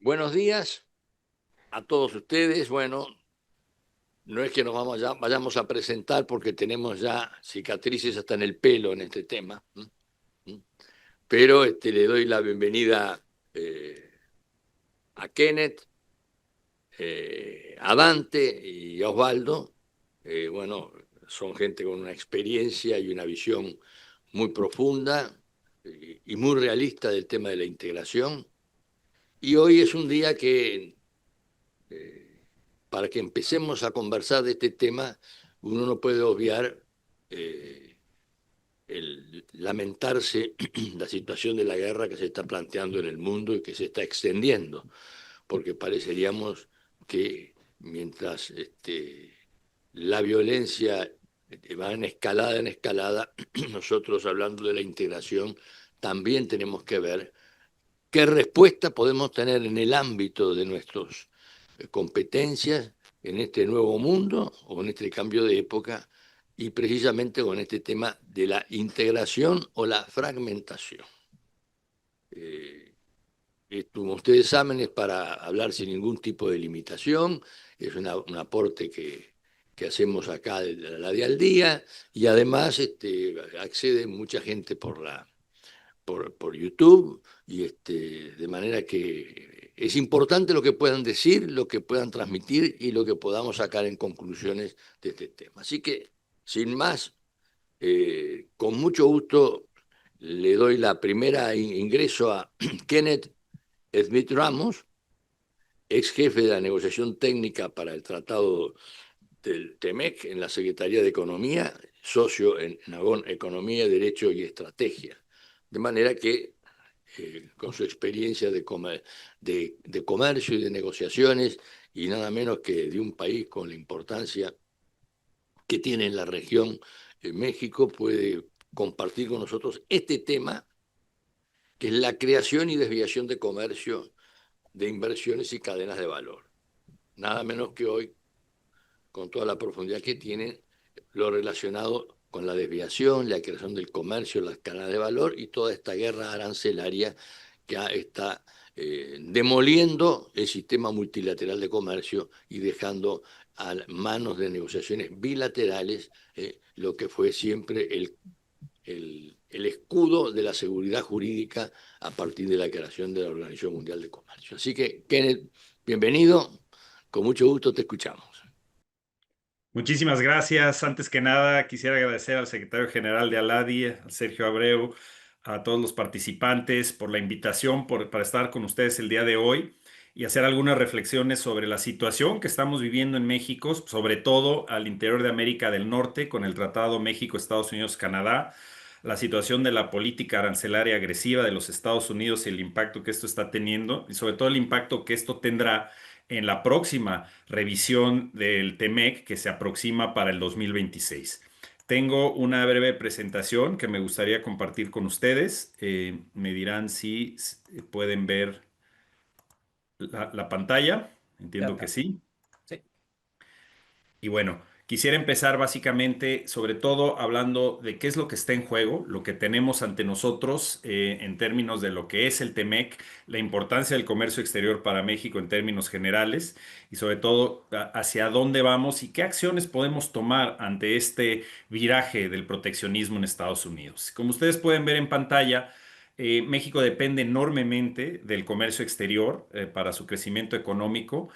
Buenos días a todos ustedes. Bueno, no es que vayamos a presentar porque tenemos ya cicatrices hasta en el pelo en este tema, ¿m? ¿m? Pero le doy la bienvenida eh, a Kenneth, a Dante y a Osvaldo. Bueno, son gente con una experiencia y una visión muy profunda y muy realista del tema de la integración. Y hoy es un día que eh, para que empecemos a conversar de este tema, uno no puede obviar eh, el lamentarse la situación de la guerra que se está planteando en el mundo y que se está extendiendo, porque pareceríamos que mientras la violencia va en escalada, nosotros hablando de la integración, también tenemos que ver qué respuesta podemos tener en el ámbito de nuestras competencias en este nuevo mundo o en este cambio de época y precisamente con este tema de la integración o la fragmentación. Eh, Esto, como ustedes saben, es para hablar sin ningún tipo de limitación, es un aporte que hacemos acá de la de al día y además accede mucha gente por YouTube y de manera que es importante lo que puedan decir, lo que puedan transmitir y lo que podamos sacar en conclusiones de este tema. Así que, sin más, con mucho gusto le doy la primera ingreso a Kenneth Smith Ramos, ex jefe de la negociación técnica para el Tratado del TEMEC en la Secretaría de Economía, socio en Nagón Economía, Derecho y Estrategia. De manera que con su experiencia de comercio y de negociaciones, y nada menos que de un país con la importancia que tiene en la región, México, puede compartir con nosotros este tema, que es la creación y desviación de comercio, de inversiones y cadenas de valor. Nada menos que hoy, con toda la profundidad que tiene, lo relacionado con la desviación, la creación del comercio, las cadenas de valor y toda esta guerra arancelaria que está demoliendo el sistema multilateral de comercio y dejando a manos de negociaciones bilaterales lo que fue siempre el escudo de la seguridad jurídica a partir de la creación de la Organización Mundial de Comercio. Así que, Kenneth, bienvenido, con mucho gusto te escuchamos. Muchísimas gracias. Antes que nada, quisiera agradecer al secretario general de Aladi, a Sergio Abreu, a todos los participantes por la invitación para estar con ustedes el día de hoy y hacer algunas reflexiones sobre la situación que estamos viviendo en México, sobre todo al interior de América del Norte, con el Tratado México-Estados Unidos-Canadá, la situación de la política arancelaria agresiva de los Estados Unidos y el impacto que esto está teniendo, y sobre todo el impacto que esto tendrá en la próxima revisión del TEMEC que se aproxima para el 2026. Tengo una breve presentación que me gustaría compartir con ustedes. Me dirán si pueden ver la pantalla. Entiendo que Claro. sí. Sí. Y bueno, quisiera empezar básicamente, sobre todo hablando de qué es lo que está en juego, lo que tenemos ante nosotros en términos de lo que es el TEMEC, la importancia del comercio exterior para México en términos generales y sobre todo hacia dónde vamos y qué acciones podemos tomar ante este viraje del proteccionismo en Estados Unidos. Como ustedes pueden ver en pantalla, México depende enormemente del comercio exterior para su crecimiento económico.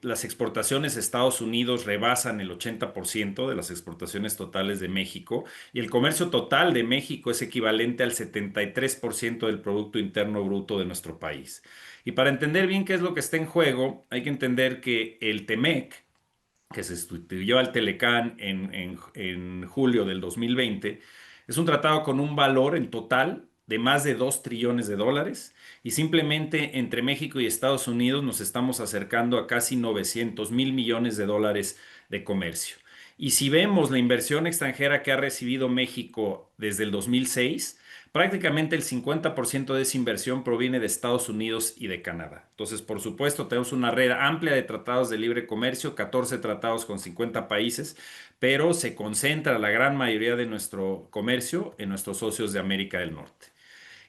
Las exportaciones a Estados Unidos rebasan el 80% de las exportaciones totales de México y el comercio total de México es equivalente al 73% del Producto Interno Bruto de nuestro país. Y para entender bien qué es lo que está en juego, hay que entender que el TEMEC, que se sustituyó al Telecán en julio del 2020, es un tratado con un valor en total de más de 2 trillones de dólares y simplemente entre México y Estados Unidos nos estamos acercando a casi 900.000 millones de dólares de comercio. Y si vemos la inversión extranjera que ha recibido México desde el 2006, prácticamente el 50% de esa inversión proviene de Estados Unidos y de Canadá. Entonces, por supuesto, tenemos una red amplia de tratados de libre comercio, 14 tratados con 50 países, pero se concentra la gran mayoría de nuestro comercio en nuestros socios de América del Norte.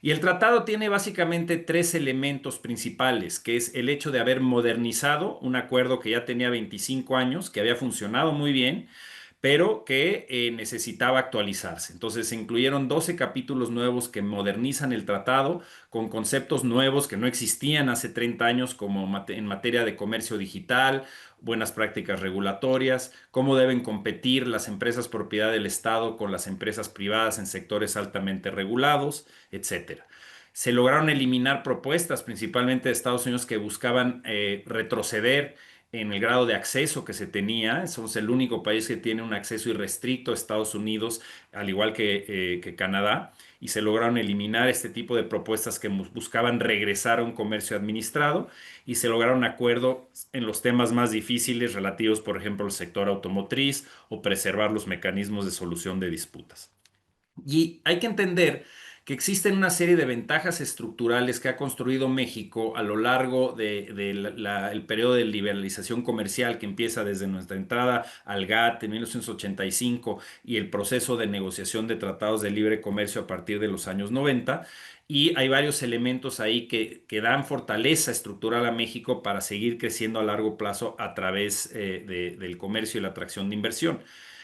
Y el tratado tiene básicamente tres elementos principales, que es el hecho de haber modernizado un acuerdo que ya tenía 25 años, que había funcionado muy bien, pero que necesitaba actualizarse. Entonces se incluyeron 12 capítulos nuevos que modernizan el tratado con conceptos nuevos que no existían hace 30 años, como en materia de comercio digital, buenas prácticas regulatorias, cómo deben competir las empresas propiedad del Estado con las empresas privadas en sectores altamente regulados, etcétera. Se lograron eliminar propuestas, principalmente de Estados Unidos, que buscaban retroceder en el grado de acceso que se tenía. Somos el único país que tiene un acceso irrestricto a Estados Unidos, al igual que Canadá, y se lograron eliminar este tipo de propuestas que buscaban regresar a un comercio administrado y se lograron acuerdos en los temas más difíciles relativos, por ejemplo, al sector automotriz o preservar los mecanismos de solución de disputas. Y hay que entender que existen una serie de ventajas estructurales que ha construido México a lo largo del periodo de liberalización comercial que empieza desde nuestra entrada al GATT en 1985 y el proceso de negociación de tratados de libre comercio a partir de los años 90. Y hay varios elementos ahí que dan fortaleza estructural a México para seguir creciendo a largo plazo a través del comercio y la atracción de inversión.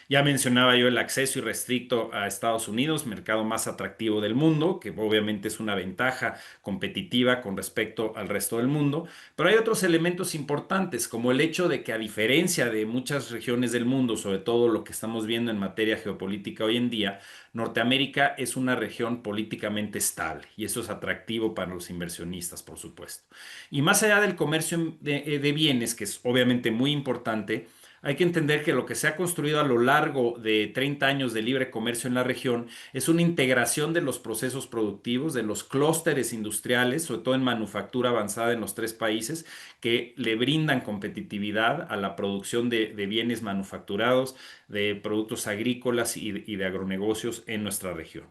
Ya mencionaba yo el acceso irrestricto a Estados Unidos, mercado más atractivo del mundo, que obviamente es una ventaja competitiva con respecto al resto del mundo, pero hay otros elementos importantes, como el hecho de que a diferencia de muchas regiones del mundo, sobre todo lo que estamos viendo en materia geopolítica hoy en día, Norteamérica es una región políticamente estable y eso es atractivo para los inversionistas, por supuesto. Y más allá del comercio de bienes, que es obviamente muy importante, hay que entender que lo que se ha construido a lo largo de 30 años de libre comercio en la región es una integración de los procesos productivos, de los clústeres industriales, sobre todo en manufactura avanzada en los tres países, que le brindan competitividad a la producción de bienes manufacturados, de productos agrícolas y de agronegocios en nuestra región.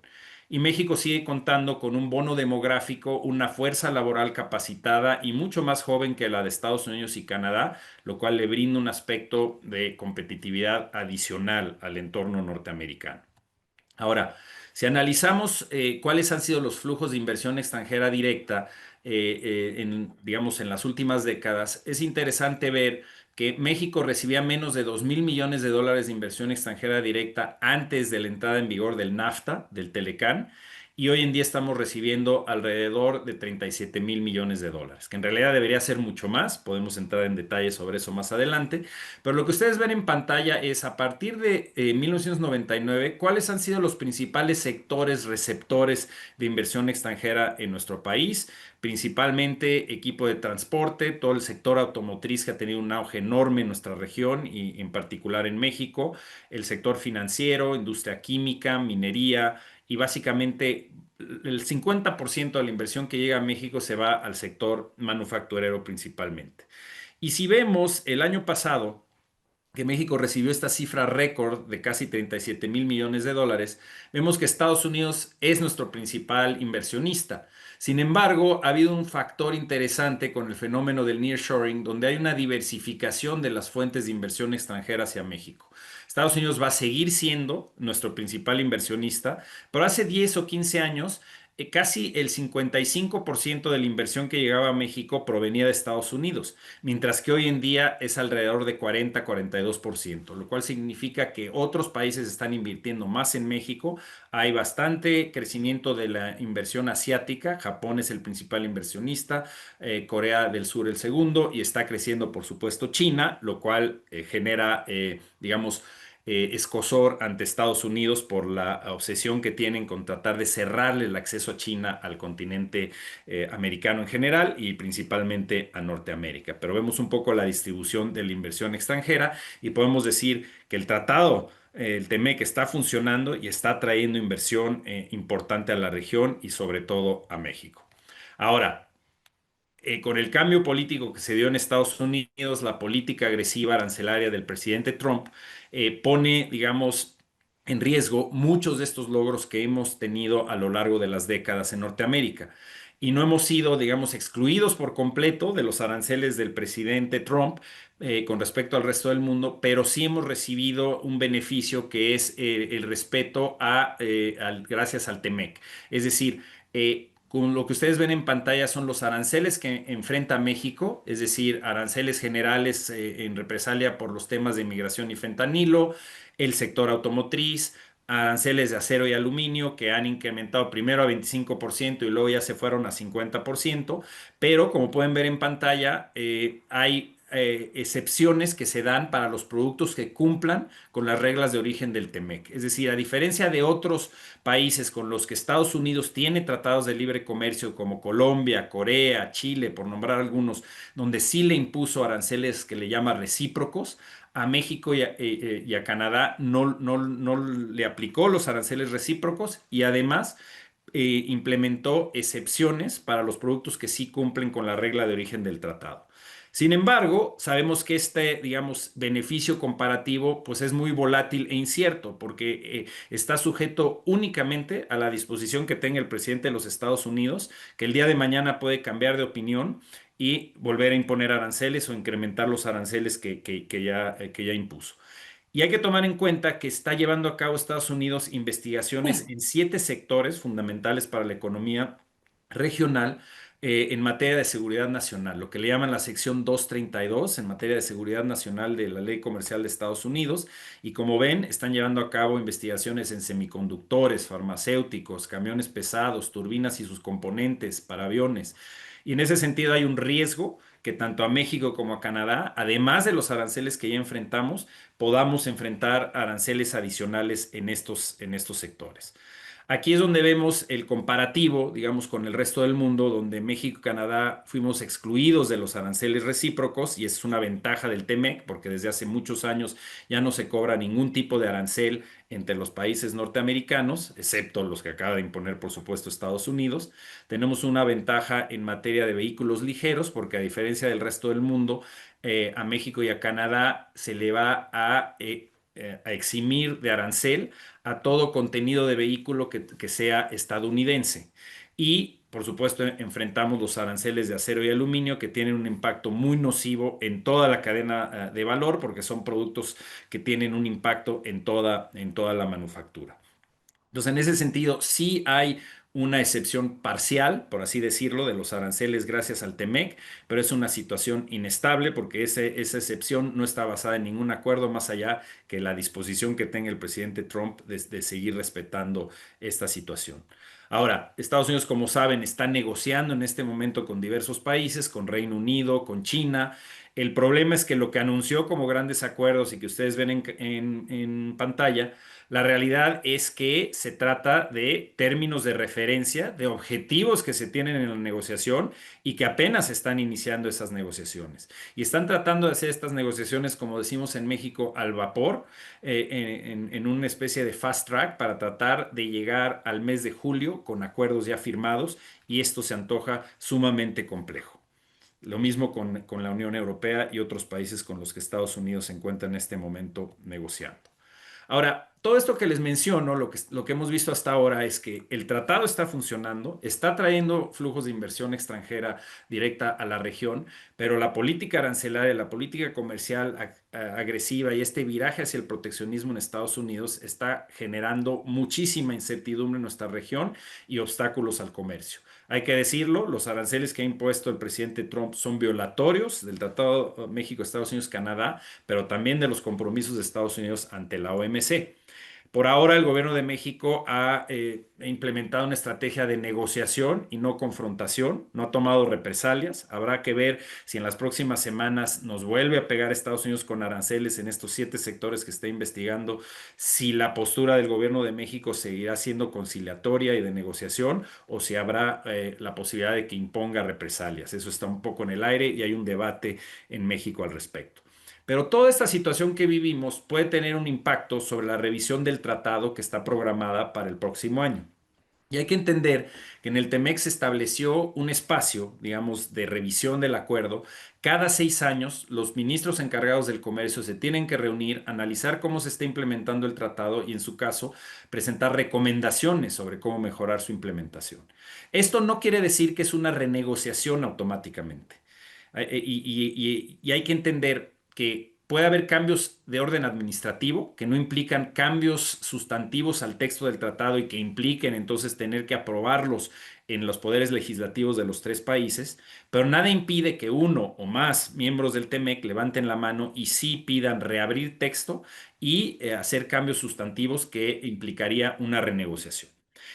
Y México sigue contando con un bono demográfico, una fuerza laboral capacitada y mucho más joven que la de Estados Unidos y Canadá, lo cual le brinda un aspecto de competitividad adicional al entorno norteamericano. Ahora, si analizamos cuáles han sido los flujos de inversión extranjera directa, digamos, en las últimas décadas, es interesante ver que México recibía menos de 2.000 millones de dólares de inversión extranjera directa antes de la entrada en vigor del NAFTA, del Telecán, y hoy en día estamos recibiendo alrededor de 37.000 millones de dólares, que en realidad debería ser mucho más. Podemos entrar en detalles sobre eso más adelante. Pero lo que ustedes ven en pantalla es a partir de 1999, cuáles han sido los principales sectores receptores de inversión extranjera en nuestro país, principalmente equipo de transporte, todo el sector automotriz que ha tenido un auge enorme en nuestra región y en particular en México, el sector financiero, industria química, minería y básicamente el 50% de la inversión que llega a México se va al sector manufacturero principalmente. Y si vemos el año pasado, que México recibió esta cifra récord de casi 37.000 millones de dólares, vemos que Estados Unidos es nuestro principal inversionista. Sin embargo, ha habido un factor interesante con el fenómeno del nearshoring, donde hay una diversificación de las fuentes de inversión extranjera hacia México. Estados Unidos va a seguir siendo nuestro principal inversionista, pero hace 10 o 15 años casi el 55% de la inversión que llegaba a México provenía de Estados Unidos, mientras que hoy en día es alrededor de 40-42%, lo cual significa que otros países están invirtiendo más en México. Hay bastante crecimiento de la inversión asiática. Japón es el principal inversionista, Corea del Sur el segundo y está creciendo, por supuesto, China, lo cual genera, digamos, escozor ante Estados Unidos por la obsesión que tienen con tratar de cerrarle el acceso a China al continente americano en general y principalmente a Norteamérica. Pero vemos un poco la distribución de la inversión extranjera y podemos decir que el tratado, el TEMEC, está funcionando y está trayendo inversión importante a la región y sobre todo a México. Ahora, con el cambio político que se dio en Estados Unidos, la política agresiva arancelaria del presidente Trump pone, digamos, en riesgo muchos de estos logros que hemos tenido a lo largo de las décadas en Norteamérica. Y no hemos sido, digamos, excluidos por completo de los aranceles del presidente Trump con respecto al resto del mundo, pero sí hemos recibido un beneficio que es el respeto gracias al TEMEC. Es decir, Con lo que ustedes ven en pantalla son los aranceles que enfrenta México, es decir, aranceles generales en represalia por los temas de inmigración y fentanilo, el sector automotriz, aranceles de acero y aluminio que han incrementado primero a 25% y luego ya se fueron a 50%, pero como pueden ver en pantalla, hay excepciones que se dan para los productos que cumplan con las reglas de origen del TEMEC. Es decir, a diferencia de otros países con los que Estados Unidos tiene tratados de libre comercio como Colombia, Corea, Chile, por nombrar algunos, donde sí le impuso aranceles que le llama recíprocos, a México y a Canadá no le aplicó los aranceles recíprocos y además implementó excepciones para los productos que sí cumplen con la regla de origen del tratado. Sin embargo, sabemos que este, digamos, beneficio comparativo, pues es muy volátil e incierto, porque está sujeto únicamente a la disposición que tenga el presidente de los Estados Unidos, que el día de mañana puede cambiar de opinión y volver a imponer aranceles o incrementar los aranceles que ya impuso. Y hay que tomar en cuenta que está llevando a cabo Estados Unidos investigaciones en 7 sectores fundamentales para la economía regional en materia de seguridad nacional, lo que le llaman la sección 232 en materia de seguridad nacional de la Ley Comercial de Estados Unidos. Y como ven, están llevando a cabo investigaciones en semiconductores, farmacéuticos, camiones pesados, turbinas y sus componentes para aviones. Y en ese sentido hay un riesgo que tanto a México como a Canadá, además de los aranceles que ya enfrentamos, podamos enfrentar aranceles adicionales en estos sectores. Aquí es donde vemos el comparativo, digamos, con el resto del mundo, donde México y Canadá fuimos excluidos de los aranceles recíprocos y es una ventaja del TEMEC porque desde hace muchos años ya no se cobra ningún tipo de arancel entre los países norteamericanos, excepto los que acaba de imponer, por supuesto, Estados Unidos. Tenemos una ventaja en materia de vehículos ligeros porque a diferencia del resto del mundo, a México y a Canadá se le va a eximir de arancel a todo contenido de vehículo que sea estadounidense. Y, por supuesto, enfrentamos los aranceles de acero y aluminio que tienen un impacto muy nocivo en toda la cadena de valor porque son productos que tienen un impacto en toda la manufactura. Entonces, en ese sentido, sí hay una excepción parcial, por así decirlo, de los aranceles gracias al TEMEC, pero es una situación inestable porque esa excepción no está basada en ningún acuerdo más allá que la disposición que tenga el presidente Trump de seguir respetando esta situación. Ahora, Estados Unidos, como saben, está negociando en este momento con diversos países, con Reino Unido, con China. El problema es que lo que anunció como grandes acuerdos y que ustedes ven en pantalla, la realidad es que se trata de términos de referencia, de objetivos que se tienen en la negociación y que apenas están iniciando esas negociaciones. Y están tratando de hacer estas negociaciones, como decimos en México, al vapor, en una especie de fast track para tratar de llegar al mes de julio con acuerdos ya firmados y esto se antoja sumamente complejo. Lo mismo con la Unión Europea y otros países con los que Estados Unidos se encuentra en este momento negociando. Ahora, todo esto que les menciono, lo que hemos visto hasta ahora es que el tratado está funcionando, está trayendo flujos de inversión extranjera directa a la región, pero la política arancelaria, la política comercial agresiva y este viraje hacia el proteccionismo en Estados Unidos está generando muchísima incertidumbre en nuestra región y obstáculos al comercio. Hay que decirlo, los aranceles que ha impuesto el presidente Trump son violatorios del Tratado México, Estados Unidos, Canadá, pero también de los compromisos de Estados Unidos ante la OMC. Por ahora, el gobierno de México ha implementado una estrategia de negociación y no confrontación, no ha tomado represalias. Habrá que ver si en las próximas semanas nos vuelve a pegar Estados Unidos con aranceles en estos 7 sectores que está investigando, si la postura del gobierno de México seguirá siendo conciliatoria y de negociación o si habrá la posibilidad de que imponga represalias. Eso está un poco en el aire y hay un debate en México al respecto. Pero toda esta situación que vivimos puede tener un impacto sobre la revisión del tratado que está programada para el próximo año. Y hay que entender que en el TEMEC se estableció un espacio, digamos, de revisión del acuerdo. Cada 6 años, los ministros encargados del comercio se tienen que reunir, analizar cómo se está implementando el tratado y, en su caso, presentar recomendaciones sobre cómo mejorar su implementación. Esto no quiere decir que es una renegociación automáticamente. Y hay que entender que puede haber cambios de orden administrativo que no implican cambios sustantivos al texto del tratado y que impliquen entonces tener que aprobarlos en los poderes legislativos de los tres países, pero nada impide que uno o más miembros del TEMEC levanten la mano y sí pidan reabrir texto y hacer cambios sustantivos que implicaría una renegociación.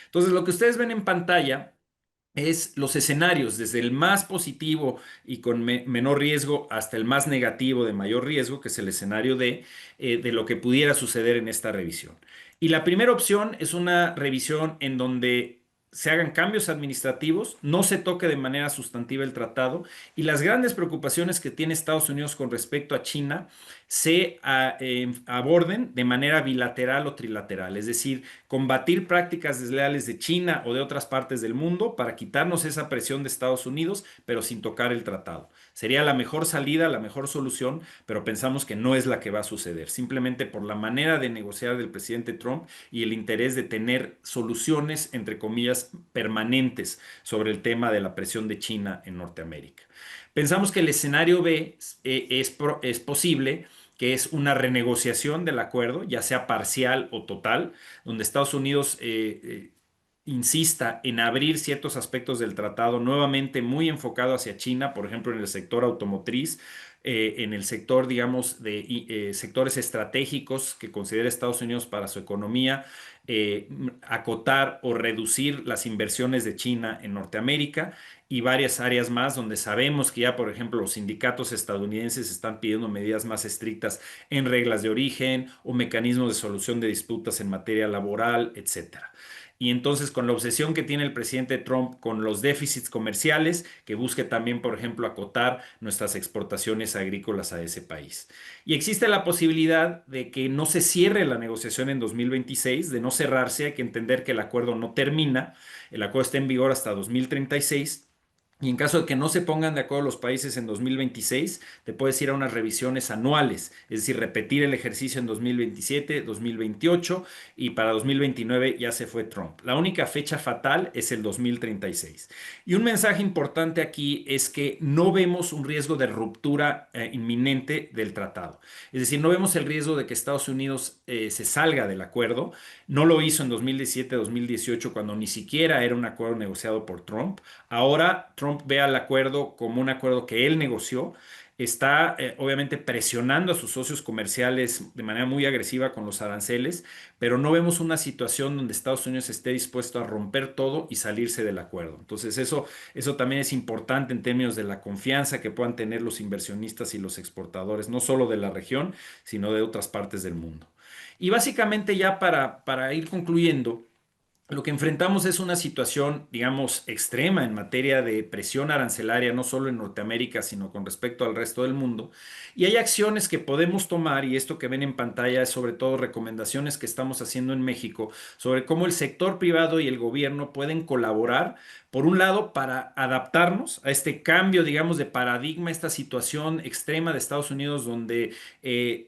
Entonces, lo que ustedes ven en pantalla es los escenarios, desde el más positivo y con menor riesgo hasta el más negativo de mayor riesgo, que es el escenario de lo que pudiera suceder en esta revisión. Y la primera opción es una revisión en donde se hagan cambios administrativos, no se toque de manera sustantiva el tratado y las grandes preocupaciones que tiene Estados Unidos con respecto a China se aborden de manera bilateral o trilateral, es decir, combatir prácticas desleales de China o de otras partes del mundo para quitarnos esa presión de Estados Unidos, pero sin tocar el tratado. Sería la mejor salida, la mejor solución, pero pensamos que no es la que va a suceder, simplemente por la manera de negociar del presidente Trump y el interés de tener soluciones, entre comillas, permanentes sobre el tema de la presión de China en Norteamérica. Pensamos que el escenario B es posible, que es una renegociación del acuerdo, ya sea parcial o total, donde Estados Unidos insista en abrir ciertos aspectos del tratado nuevamente muy enfocado hacia China, por ejemplo, en el sector automotriz, en el sector, digamos, de sectores estratégicos que considera Estados Unidos para su economía, acotar o reducir las inversiones de China en Norteamérica y varias áreas más donde sabemos que ya, por ejemplo, los sindicatos estadounidenses están pidiendo medidas más estrictas en reglas de origen o mecanismos de solución de disputas en materia laboral, etcétera. Y entonces, con la obsesión que tiene el presidente Trump con los déficits comerciales, que busque también, por ejemplo, acotar nuestras exportaciones agrícolas a ese país. Y existe la posibilidad de que no se cierre la negociación en 2026, de no cerrarse, hay que entender que el acuerdo no termina, el acuerdo está en vigor hasta 2036. Y en caso de que no se pongan de acuerdo los países en 2026, te puedes ir a unas revisiones anuales, es decir, repetir el ejercicio en 2027, 2028 y para 2029 ya se fue Trump. La única fecha fatal es el 2036. Y un mensaje importante aquí es que no vemos un riesgo de ruptura inminente del tratado. Es decir, no vemos el riesgo de que Estados Unidos se salga del acuerdo. No lo hizo en 2017-2018 cuando ni siquiera era un acuerdo negociado por Trump. Ahora Trump ve al acuerdo como un acuerdo que él negoció. Está obviamente presionando a sus socios comerciales de manera muy agresiva con los aranceles, pero no vemos una situación donde Estados Unidos esté dispuesto a romper todo y salirse del acuerdo. Entonces eso también es importante en términos de la confianza que puedan tener los inversionistas y los exportadores, no solo de la región, sino de otras partes del mundo. Y básicamente ya para ir concluyendo, lo que enfrentamos es una situación, digamos, extrema en materia de presión arancelaria, no solo en Norteamérica, sino con respecto al resto del mundo. Y hay acciones que podemos tomar, y esto que ven en pantalla es sobre todo recomendaciones que estamos haciendo en México sobre cómo el sector privado y el gobierno pueden colaborar, por un lado, para adaptarnos a este cambio, digamos, de paradigma, esta situación extrema de Estados Unidos donde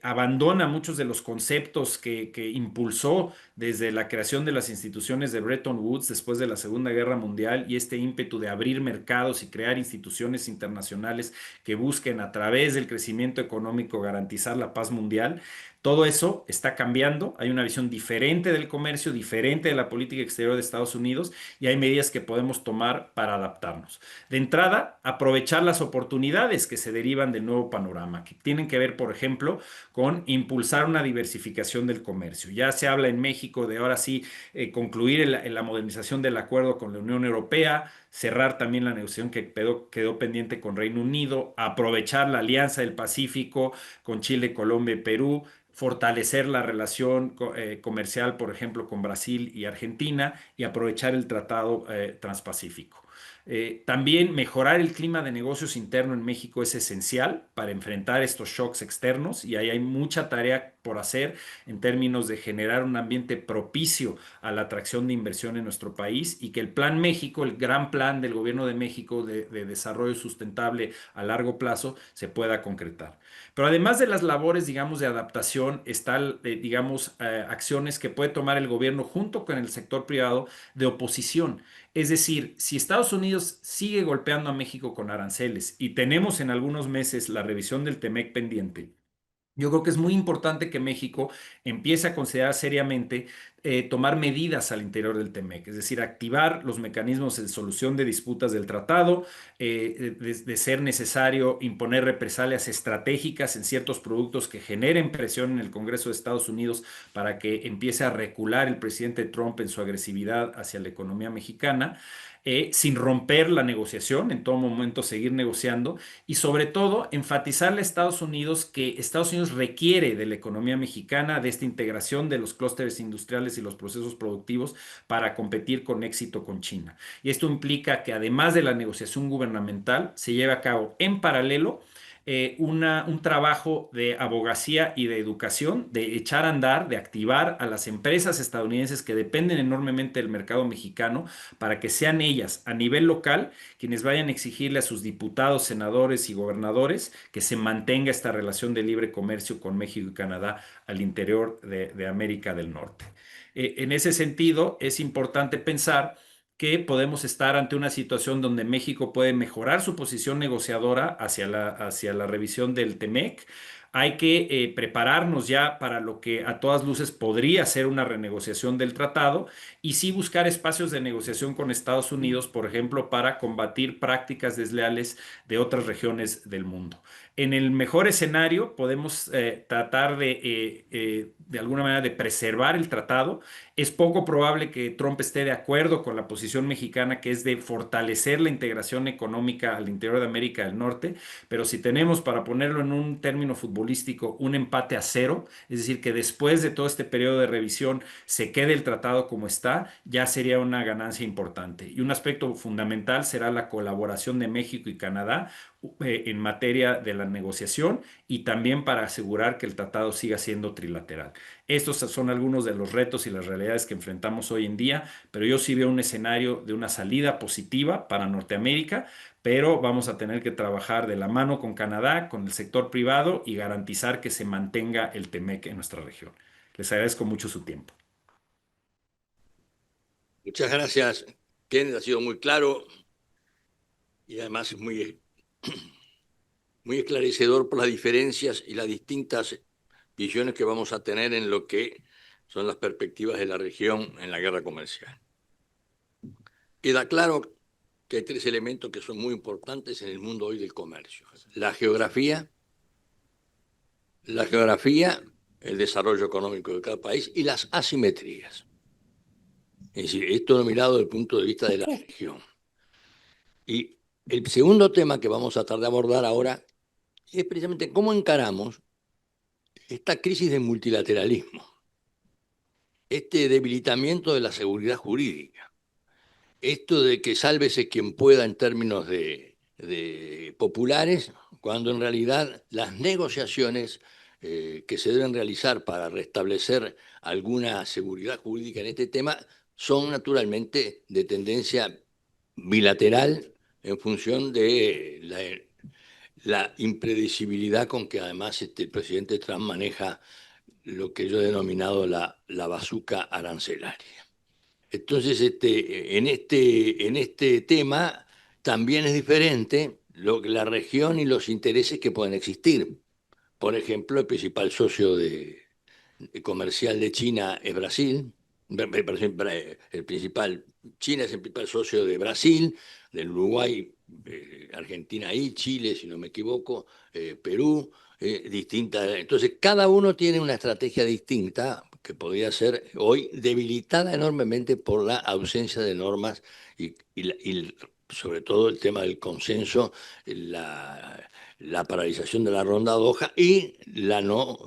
abandona muchos de los conceptos que impulsó desde la creación de las instituciones de Bretton Woods después de la Segunda Guerra Mundial y este ímpetu de abrir mercados y crear instituciones internacionales que busquen a través del crecimiento económico garantizar la paz mundial. Todo eso está cambiando, hay una visión diferente del comercio, diferente de la política exterior de Estados Unidos y hay medidas que podemos tomar para adaptarnos. De entrada, aprovechar las oportunidades que se derivan del nuevo panorama, que tienen que ver, por ejemplo, con impulsar una diversificación del comercio. Ya se habla en México de ahora sí concluir en la modernización del acuerdo con la Unión Europea, cerrar también la negociación que quedó pendiente con Reino Unido, aprovechar la Alianza del Pacífico con Chile, Colombia y Perú, fortalecer la relación comercial, por ejemplo, con Brasil y Argentina y aprovechar el Tratado Transpacífico. También mejorar el clima de negocios interno en México es esencial para enfrentar estos shocks externos y ahí hay mucha tarea por hacer en términos de generar un ambiente propicio a la atracción de inversión en nuestro país y que el Plan México, el gran plan del Gobierno de México de desarrollo sustentable a largo plazo, se pueda concretar. Pero además de las labores, digamos, de adaptación, están, digamos, acciones que puede tomar el gobierno junto con el sector privado de oposición. Es decir, si Estados Unidos sigue golpeando a México con aranceles y tenemos en algunos meses la revisión del TEMEC pendiente, Yo creo que es muy importante que México empiece a considerar seriamente tomar medidas al interior del TEMEC, es decir, activar los mecanismos de solución de disputas del tratado, de ser necesario imponer represalias estratégicas en ciertos productos que generen presión en el Congreso de Estados Unidos para que empiece a recular el presidente Trump en su agresividad hacia la economía mexicana. Sin romper la negociación, en todo momento seguir negociando y sobre todo enfatizarle a Estados Unidos que Estados Unidos requiere de la economía mexicana, de esta integración de los clústeres industriales y los procesos productivos para competir con éxito con China. Y esto implica que además de la negociación gubernamental, se lleve a cabo en paralelo un trabajo de abogacía y de educación, de echar a andar, de activar a las empresas estadounidenses que dependen enormemente del mercado mexicano para que sean ellas a nivel local quienes vayan a exigirle a sus diputados, senadores y gobernadores que se mantenga esta relación de libre comercio con México y Canadá al interior de América del Norte. En ese sentido, es importante pensar que podemos estar ante una situación donde México puede mejorar su posición negociadora hacia la revisión del TEMEC. Hay que prepararnos ya para lo que a todas luces podría ser una renegociación del tratado y sí buscar espacios de negociación con Estados Unidos, por ejemplo, para combatir prácticas desleales de otras regiones del mundo. En el mejor escenario podemos tratar de alguna manera de preservar el tratado. Es poco probable que Trump esté de acuerdo con la posición mexicana que es de fortalecer la integración económica al interior de América del Norte, pero si tenemos, para ponerlo en un término futbolístico, un empate a cero, es decir, que después de todo este periodo de revisión se quede el tratado como está, ya sería una ganancia importante. Y un aspecto fundamental será la colaboración de México y Canadá en materia de la negociación y también para asegurar que el tratado siga siendo trilateral. Estos son algunos de los retos y las realidades que enfrentamos hoy en día, pero yo sí veo un escenario de una salida positiva para Norteamérica, pero vamos a tener que trabajar de la mano con Canadá, con el sector privado y garantizar que se mantenga el TEMEC en nuestra región. Les agradezco mucho su tiempo. Muchas gracias, Ken, ha sido muy claro y además muy esclarecedor por las diferencias y las distintas visiones que vamos a tener en lo que son las perspectivas de la región en la guerra comercial. Queda claro que hay tres elementos que son muy importantes en el mundo hoy del comercio. La geografía, el desarrollo económico de cada país y las asimetrías. Es decir, esto mirado desde el punto de vista de la región. Y el segundo tema que vamos a tratar de abordar ahora es precisamente cómo encaramos esta crisis de multilateralismo, este debilitamiento de la seguridad jurídica, esto de que sálvese quien pueda en términos de populares, cuando en realidad las negociaciones que se deben realizar para restablecer alguna seguridad jurídica en este tema son naturalmente de tendencia bilateral en función de la impredecibilidad con que además el presidente Trump maneja lo que yo he denominado la bazuca arancelaria. Entonces, en este tema también es diferente la región y los intereses que pueden existir. Por ejemplo, el principal socio comercial de China es Brasil. El principal, China es el principal socio de Brasil, del Uruguay, Argentina y Chile, si no me equivoco, Perú, distintas. Entonces, cada uno tiene una estrategia distinta que podría ser hoy debilitada enormemente por la ausencia de normas y sobre todo el tema del consenso, la paralización de la ronda Doha y la no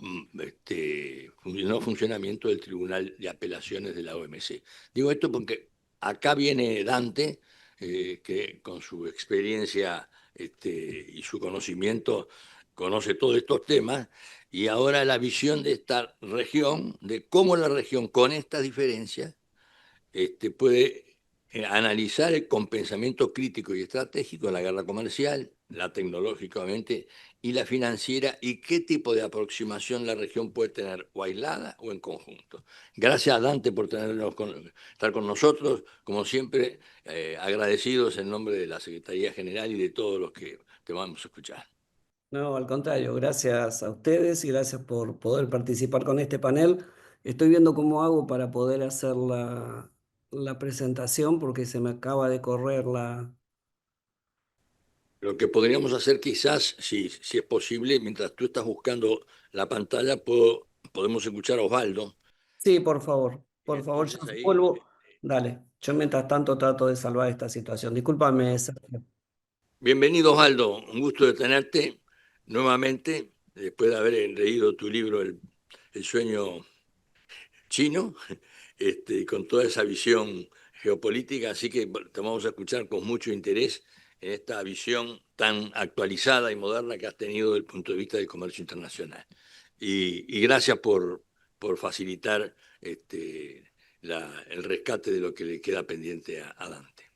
funcionamiento del Tribunal de Apelaciones de la OMC. Digo esto porque acá viene Dante, que con su experiencia y su conocimiento conoce todos estos temas, y ahora la visión de esta región, de cómo la región con estas diferencias puede analizar con pensamiento crítico y estratégico la guerra comercial, la tecnológicamente y la financiera, y qué tipo de aproximación la región puede tener o aislada o en conjunto. Gracias a Dante por estar con nosotros, como siempre, agradecidos en nombre de la Secretaría General y de todos los que te vamos a escuchar. No, al contrario, gracias a ustedes y gracias por poder participar con este panel. Estoy viendo cómo hago para poder hacer la presentación porque se me acaba de correr la... Lo que podríamos hacer quizás, si es posible, mientras tú estás buscando la pantalla, podemos escuchar a Osvaldo. Sí, Y por favor, yo entonces ahí, vuelvo. Dale, yo mientras tanto trato de salvar esta situación. Discúlpame, Sergio. bienvenido Osvaldo, un gusto de tenerte nuevamente, después de haber leído tu libro El sueño chino, con toda esa visión geopolítica, así que bueno, te vamos a escuchar con mucho interés en esta visión tan actualizada y moderna que has tenido desde el punto de vista del comercio internacional. Y gracias por facilitar el rescate de lo que le queda pendiente a Dante.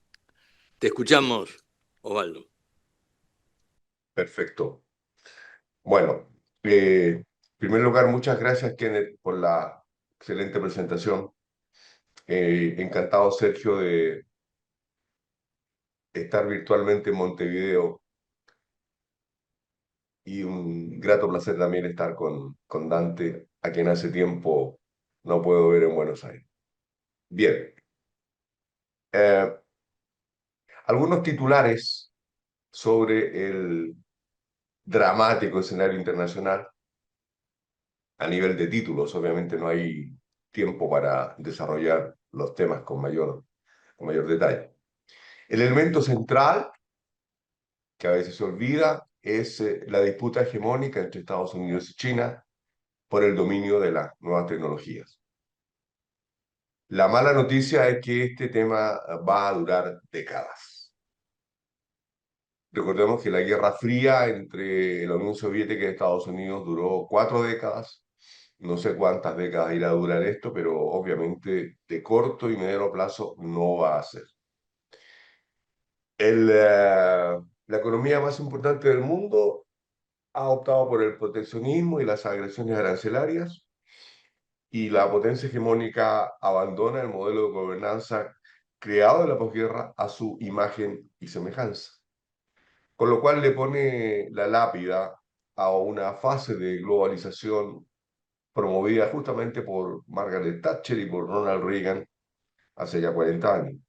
Te escuchamos, Osvaldo. Perfecto. Bueno, en primer lugar, muchas gracias, Kenneth, por la excelente presentación. Encantado, Sergio, de estar virtualmente en Montevideo y un grato placer también estar con Dante, a quien hace tiempo no puedo ver en Buenos Aires. Bien, eh, algunos titulares sobre el dramático escenario internacional a nivel de títulos. Obviamente no hay tiempo para desarrollar los temas con mayor detalle. El elemento central, que a veces se olvida, es la disputa hegemónica entre Estados Unidos y China por el dominio de las nuevas tecnologías. La mala noticia es que este tema va a durar décadas. Recordemos que la Guerra Fría entre la Unión Soviética y Estados Unidos duró 4 décadas. No sé cuántas décadas irá a durar esto, pero obviamente de corto y mediano plazo no va a ser. La economía más importante del mundo ha optado por el proteccionismo y las agresiones arancelarias, y la potencia hegemónica abandona el modelo de gobernanza creado en la posguerra a su imagen y semejanza, con lo cual le pone la lápida a una fase de globalización promovida justamente por Margaret Thatcher y por Ronald Reagan hace ya 40 años.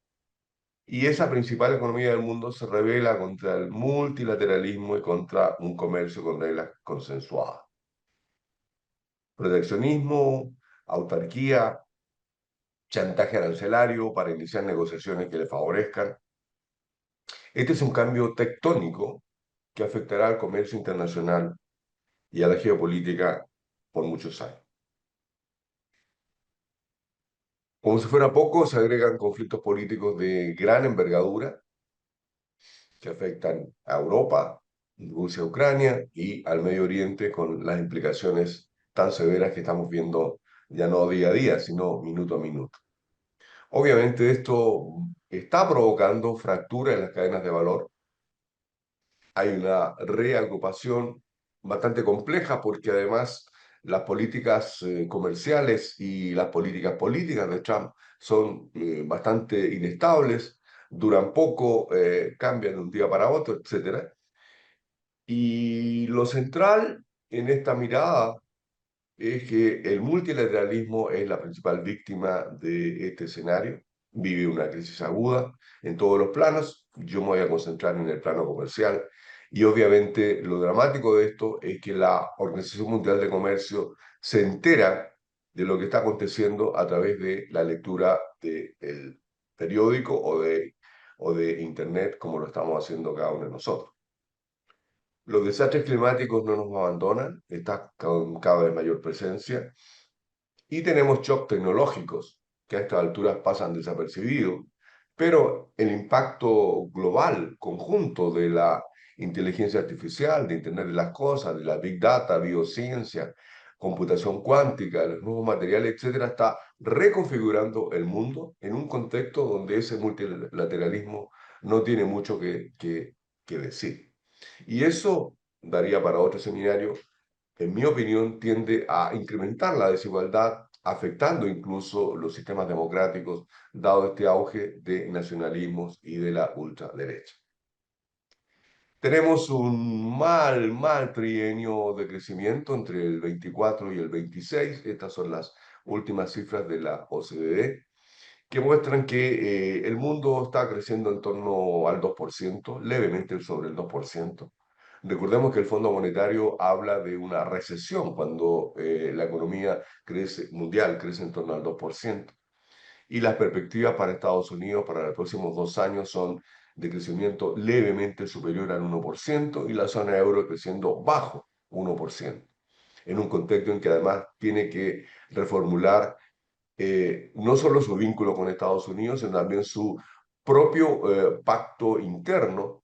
Y esa principal economía del mundo se revela contra el multilateralismo y contra un comercio con reglas consensuadas. Proteccionismo, autarquía, chantaje arancelario para iniciar negociaciones que le favorezcan. Este es un cambio tectónico que afectará al comercio internacional y a la geopolítica por muchos años. Como si fuera poco, se agregan conflictos políticos de gran envergadura que afectan a Europa, Rusia, Ucrania y al Medio Oriente, con las implicaciones tan severas que estamos viendo ya no día a día, sino minuto a minuto. Obviamente esto está provocando fracturas en las cadenas de valor. Hay una reagrupación bastante compleja porque además las políticas comerciales y las políticas políticas de Trump son bastante inestables, duran poco, cambian de un día para otro, etcétera. Y lo central en esta mirada es que el multilateralismo es la principal víctima de este escenario. Vive una crisis aguda en todos los planos. Yo me voy a concentrar en el plano comercial. Y obviamente lo dramático de esto es que la Organización Mundial de Comercio se entera de lo que está aconteciendo a través de la lectura del periódico o de Internet, como lo estamos haciendo cada uno de nosotros. Los desastres climáticos no nos abandonan, está con cada vez mayor presencia, y tenemos shocks tecnológicos que a estas alturas pasan desapercibidos, pero el impacto global, conjunto de la inteligencia artificial, de Internet de las cosas, de la Big Data, biociencia, computación cuántica, los nuevos materiales, etcétera, está reconfigurando el mundo en un contexto donde ese multilateralismo no tiene mucho que decir. Y eso daría para otro seminario. En mi opinión, tiende a incrementar la desigualdad, afectando incluso los sistemas democráticos, dado este auge de nacionalismos y de la ultraderecha. Tenemos un mal trienio de crecimiento entre el 24 y el 26. Estas son las últimas cifras de la OCDE, que muestran que el mundo está creciendo en torno al 2%, levemente sobre el 2%. Recordemos que el Fondo Monetario habla de una recesión cuando la economía mundial crece en torno al 2%. Y las perspectivas para Estados Unidos para los próximos 2 años son de crecimiento levemente superior al 1% y la zona euro creciendo bajo 1%, en un contexto en que además tiene que reformular no solo su vínculo con Estados Unidos, sino también su propio pacto interno,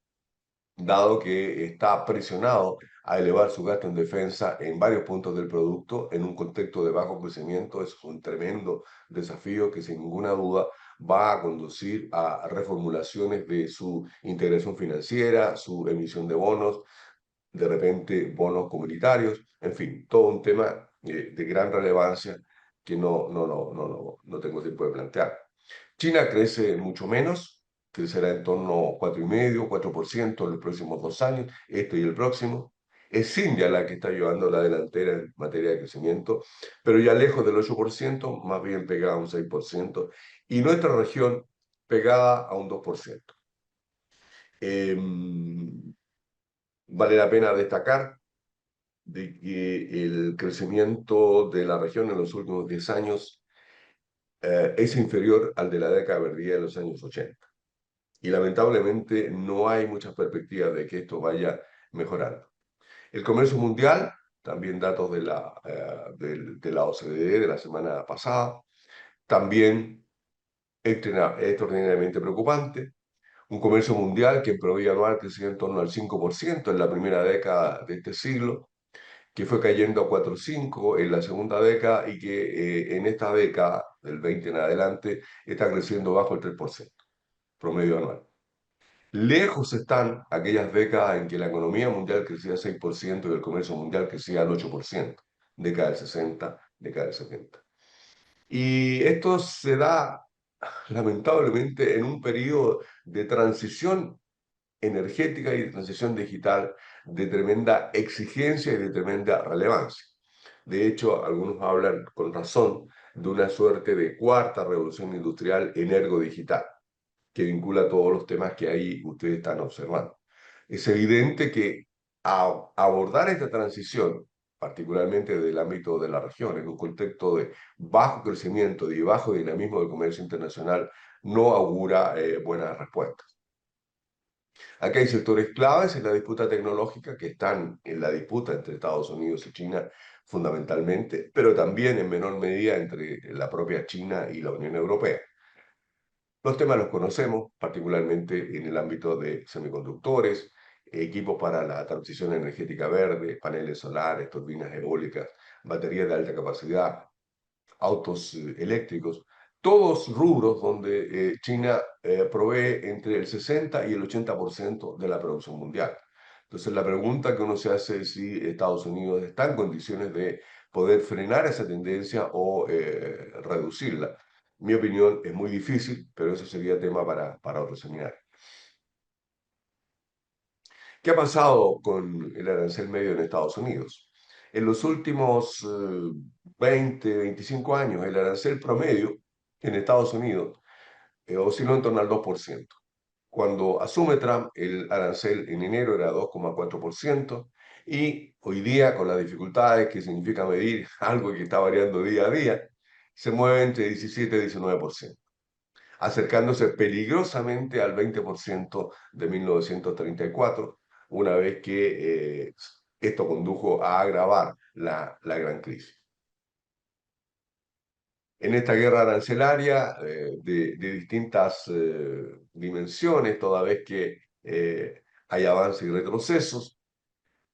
dado que está presionado a elevar su gasto en defensa en varios puntos del producto en un contexto de bajo crecimiento. Es un tremendo desafío que sin ninguna duda va a conducir a reformulaciones de su integración financiera, su emisión de bonos, de repente bonos comunitarios, en fin, todo un tema de gran relevancia que no tengo tiempo de plantear. China crece mucho menos, crecerá en torno a 4,5, 4% en los próximos 2 años, este y el próximo. Es India la que está llevando la delantera en materia de crecimiento, pero ya lejos del 8%, más bien pegada a un 6%, y nuestra región pegada a un 2%. Vale la pena destacar de que el crecimiento de la región en los últimos 10 años es inferior al de la década perdida de los años 80. Y lamentablemente no hay muchas perspectivas de que esto vaya mejorando. El comercio mundial, también datos de la OCDE de la semana pasada, también extraordinariamente preocupante. Un comercio mundial que en promedio anual creció en torno al 5% en la primera década de este siglo, que fue cayendo a 4,5 en la segunda década y que en esta década, del 20 en adelante, está creciendo bajo el 3% promedio anual. Lejos están aquellas décadas en que la economía mundial crecía 6% y el comercio mundial crecía al 8%, década del 60, década del 70. Y esto se da lamentablemente en un periodo de transición energética y de transición digital de tremenda exigencia y de tremenda relevancia. De hecho, algunos hablan con razón de una suerte de cuarta revolución industrial energodigital, que vincula todos los temas que ahí ustedes están observando. Es evidente que abordar esta transición, particularmente del ámbito de la región, en un contexto de bajo crecimiento y bajo dinamismo del comercio internacional, no augura buenas respuestas. Aquí hay sectores claves en la disputa tecnológica que están en la disputa entre Estados Unidos y China fundamentalmente, pero también en menor medida entre la propia China y la Unión Europea. Los temas los conocemos, particularmente en el ámbito de semiconductores, equipos para la transición energética verde, paneles solares, turbinas eólicas, baterías de alta capacidad, autos eléctricos, todos rubros donde China provee entre el 60 y el 80% de la producción mundial. Entonces la pregunta que uno se hace es si Estados Unidos está en condiciones de poder frenar esa tendencia o reducirla. Mi opinión es muy difícil, pero eso sería tema para otro seminario. ¿Qué ha pasado con el arancel medio en Estados Unidos? En los últimos 20, 25 años, el arancel promedio en Estados Unidos osciló en torno al 2%. Cuando asume Trump, el arancel en enero era 2,4% y hoy día, con las dificultades que significa medir algo que está variando día a día, se mueve entre 17 y 19%, acercándose peligrosamente al 20% de 1934, una vez que esto condujo a agravar la gran crisis. En esta guerra arancelaria de distintas dimensiones, toda vez que hay avances y retrocesos,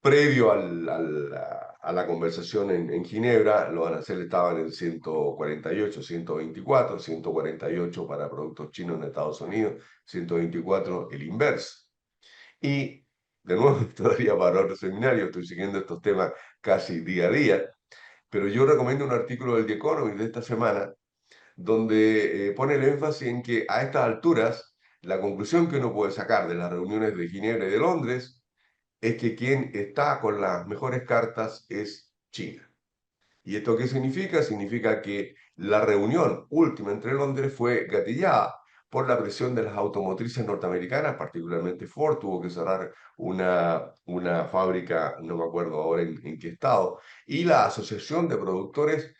previo a la conversación en Ginebra, los aranceles estaban en 148, 124, 148 para productos chinos en Estados Unidos, 124 el inverso. Y de nuevo, esto daría para otro seminario, estoy siguiendo estos temas casi día a día, pero yo recomiendo un artículo del The Economist de esta semana, donde pone el énfasis en que a estas alturas, la conclusión que uno puede sacar de las reuniones de Ginebra y de Londres es que quien está con las mejores cartas es China. ¿Y esto qué significa? Significa que la reunión última entre Londres fue gatillada por la presión de las automotrices norteamericanas, particularmente Ford tuvo que cerrar una fábrica, no me acuerdo ahora en qué estado, y la Asociación de Productores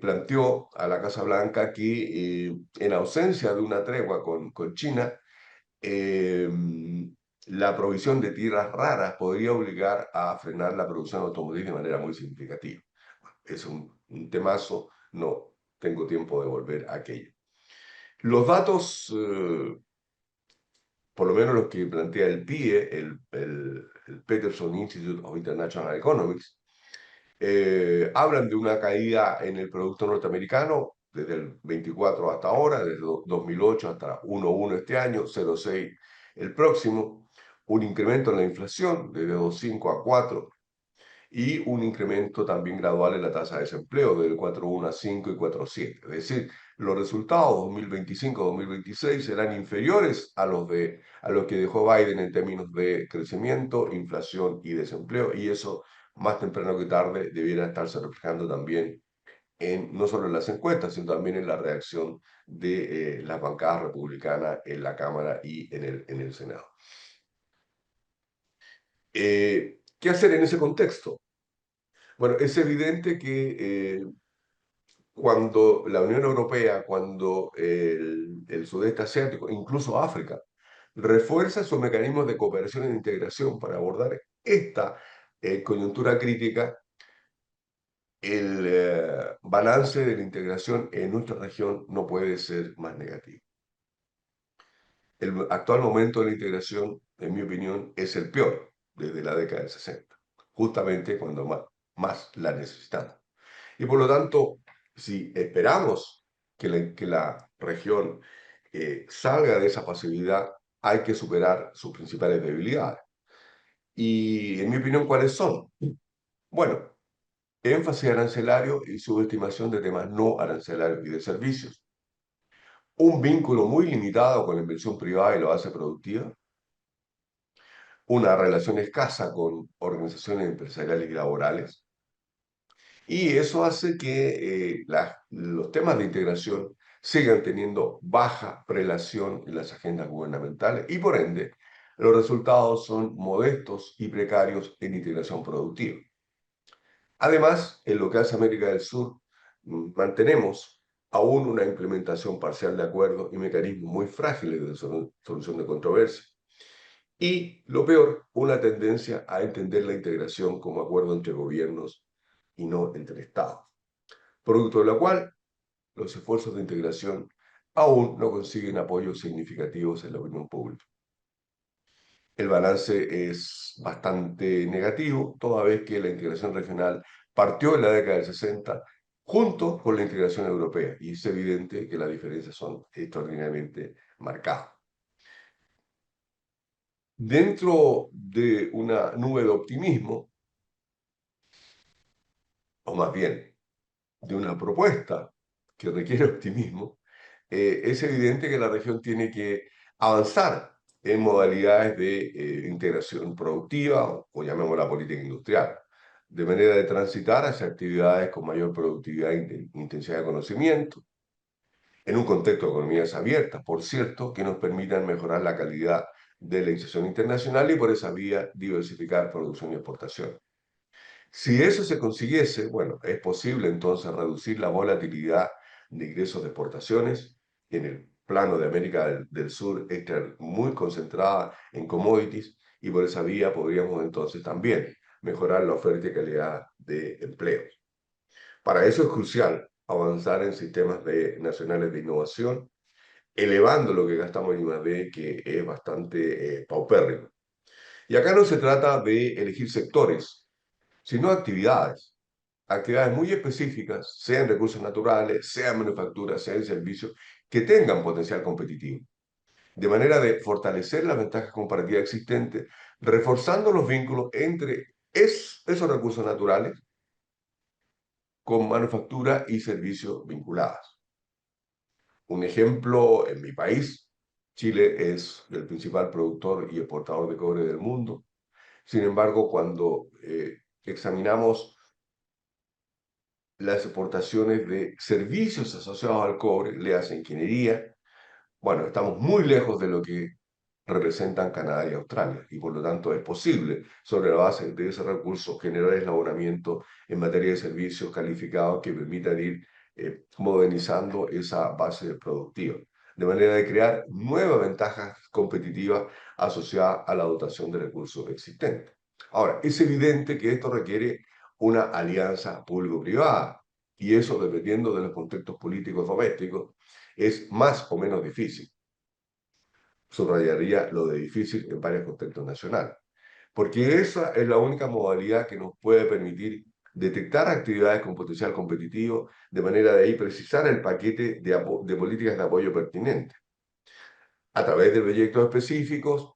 planteó a la Casa Blanca que en ausencia de una tregua con China, eh, la provisión de tierras raras podría obligar a frenar la producción automotriz de manera muy significativa. Es un temazo, no tengo tiempo de volver a aquello. Los datos, por lo menos los que plantea el PIE, el Peterson Institute of International Economics, hablan de una caída en el producto norteamericano desde el 24 hasta ahora, desde 2008 hasta 1,1 este año, 0,6 el próximo, un incremento en la inflación desde 2,5 a 4 y un incremento también gradual en la tasa de desempleo del 4,1 a 5 y 4,7. Es decir, los resultados 2025-2026 serán inferiores a los que dejó Biden en términos de crecimiento, inflación y desempleo, y eso más temprano que tarde debiera estarse reflejando también no solo en las encuestas, sino también en la reacción de las bancadas republicanas en la Cámara y en el Senado. ¿Qué hacer en ese contexto? Bueno, es evidente que cuando la Unión Europea, cuando el sudeste asiático, incluso África, refuerza sus mecanismos de cooperación e integración para abordar esta coyuntura crítica, el balance de la integración en nuestra región no puede ser más negativo. El actual momento de la integración, en mi opinión, es el peor desde la década del 60, justamente cuando más la necesitamos. Y por lo tanto, si esperamos que la región salga de esa pasividad, hay que superar sus principales debilidades. Y en mi opinión, ¿cuáles son? Bueno, énfasis arancelario y subestimación de temas no arancelarios y de servicios. Un vínculo muy limitado con la inversión privada y la base productiva. Una relación escasa con organizaciones empresariales y laborales. Y eso hace que los temas de integración sigan teniendo baja prelación en las agendas gubernamentales y por ende los resultados son modestos y precarios en integración productiva. Además, en lo que hace América del Sur, mantenemos aún una implementación parcial de acuerdos y mecanismos muy frágiles de solución de controversias. Y lo peor, una tendencia a entender la integración como acuerdo entre gobiernos y no entre estados, producto de lo cual los esfuerzos de integración aún no consiguen apoyos significativos en la opinión pública. El balance es bastante negativo, toda vez que la integración regional partió en la década del 60 junto con la integración europea, y es evidente que las diferencias son extraordinariamente marcadas. Dentro de una nube de optimismo, o más bien de una propuesta que requiere optimismo, es evidente que la región tiene que avanzar en modalidades de integración productiva o llamémosla política industrial, de manera de transitar hacia actividades con mayor productividad e intensidad de conocimiento, en un contexto de economías abiertas, por cierto, que nos permitan mejorar la calidad de la inserción internacional y por esa vía diversificar producción y exportación. Si eso se consiguiese, bueno, es posible entonces reducir la volatilidad de ingresos de exportaciones en el plano de América del Sur, está muy concentrada en commodities y por esa vía podríamos entonces también mejorar la oferta y calidad de empleos. Para eso es crucial avanzar en sistemas nacionales de innovación, elevando lo que gastamos en I+D, que es bastante paupérrimo. Y acá no se trata de elegir sectores, sino actividades. Actividades muy específicas, sean recursos naturales, sean manufacturas, sean servicios, que tengan potencial competitivo. De manera de fortalecer las ventajas comparativas existentes, reforzando los vínculos entre esos recursos naturales con manufactura y servicios vinculados. Un ejemplo, en mi país, Chile es el principal productor y exportador de cobre del mundo. Sin embargo, cuando examinamos las exportaciones de servicios asociados al cobre, le hace ingeniería, bueno, estamos muy lejos de lo que representan Canadá y Australia, y por lo tanto es posible, sobre la base de ese recurso, generar eslabonamiento en materia de servicios calificados que permitan ir modernizando esa base productiva, de manera de crear nuevas ventajas competitivas asociadas a la dotación de recursos existentes. Ahora, es evidente que esto requiere una alianza público-privada, y eso, dependiendo de los contextos políticos domésticos, es más o menos difícil. Subrayaría lo de difícil en varios contextos nacionales, porque esa es la única modalidad que nos puede permitir detectar actividades con potencial competitivo, de manera de ahí precisar el paquete de políticas de apoyo pertinente, a través de proyectos específicos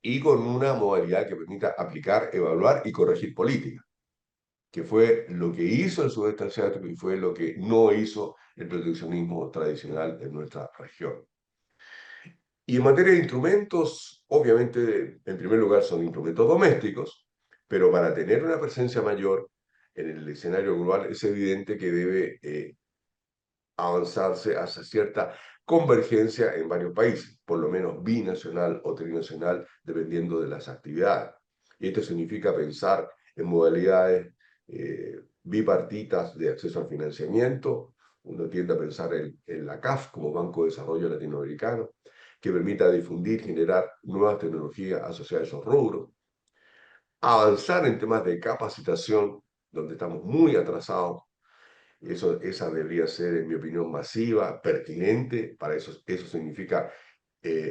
y con una modalidad que permita aplicar, evaluar y corregir políticas, que fue lo que hizo el sudeste asiático y fue lo que no hizo el proteccionismo tradicional en nuestra región. Y en materia de instrumentos, obviamente, en primer lugar son instrumentos domésticos, pero para tener una presencia mayor en el escenario global es evidente que debe avanzarse hacia cierta convergencia en varios países, por lo menos binacional o trinacional, dependiendo de las actividades. Y esto significa pensar en modalidades bipartitas de acceso al financiamiento. Uno tiende a pensar en la CAF como Banco de Desarrollo Latinoamericano, que permita difundir, generar nuevas tecnologías asociadas a esos rubros. Avanzar en temas de capacitación, donde estamos muy atrasados. Esa debería ser, en mi opinión, masiva, pertinente. Para eso significa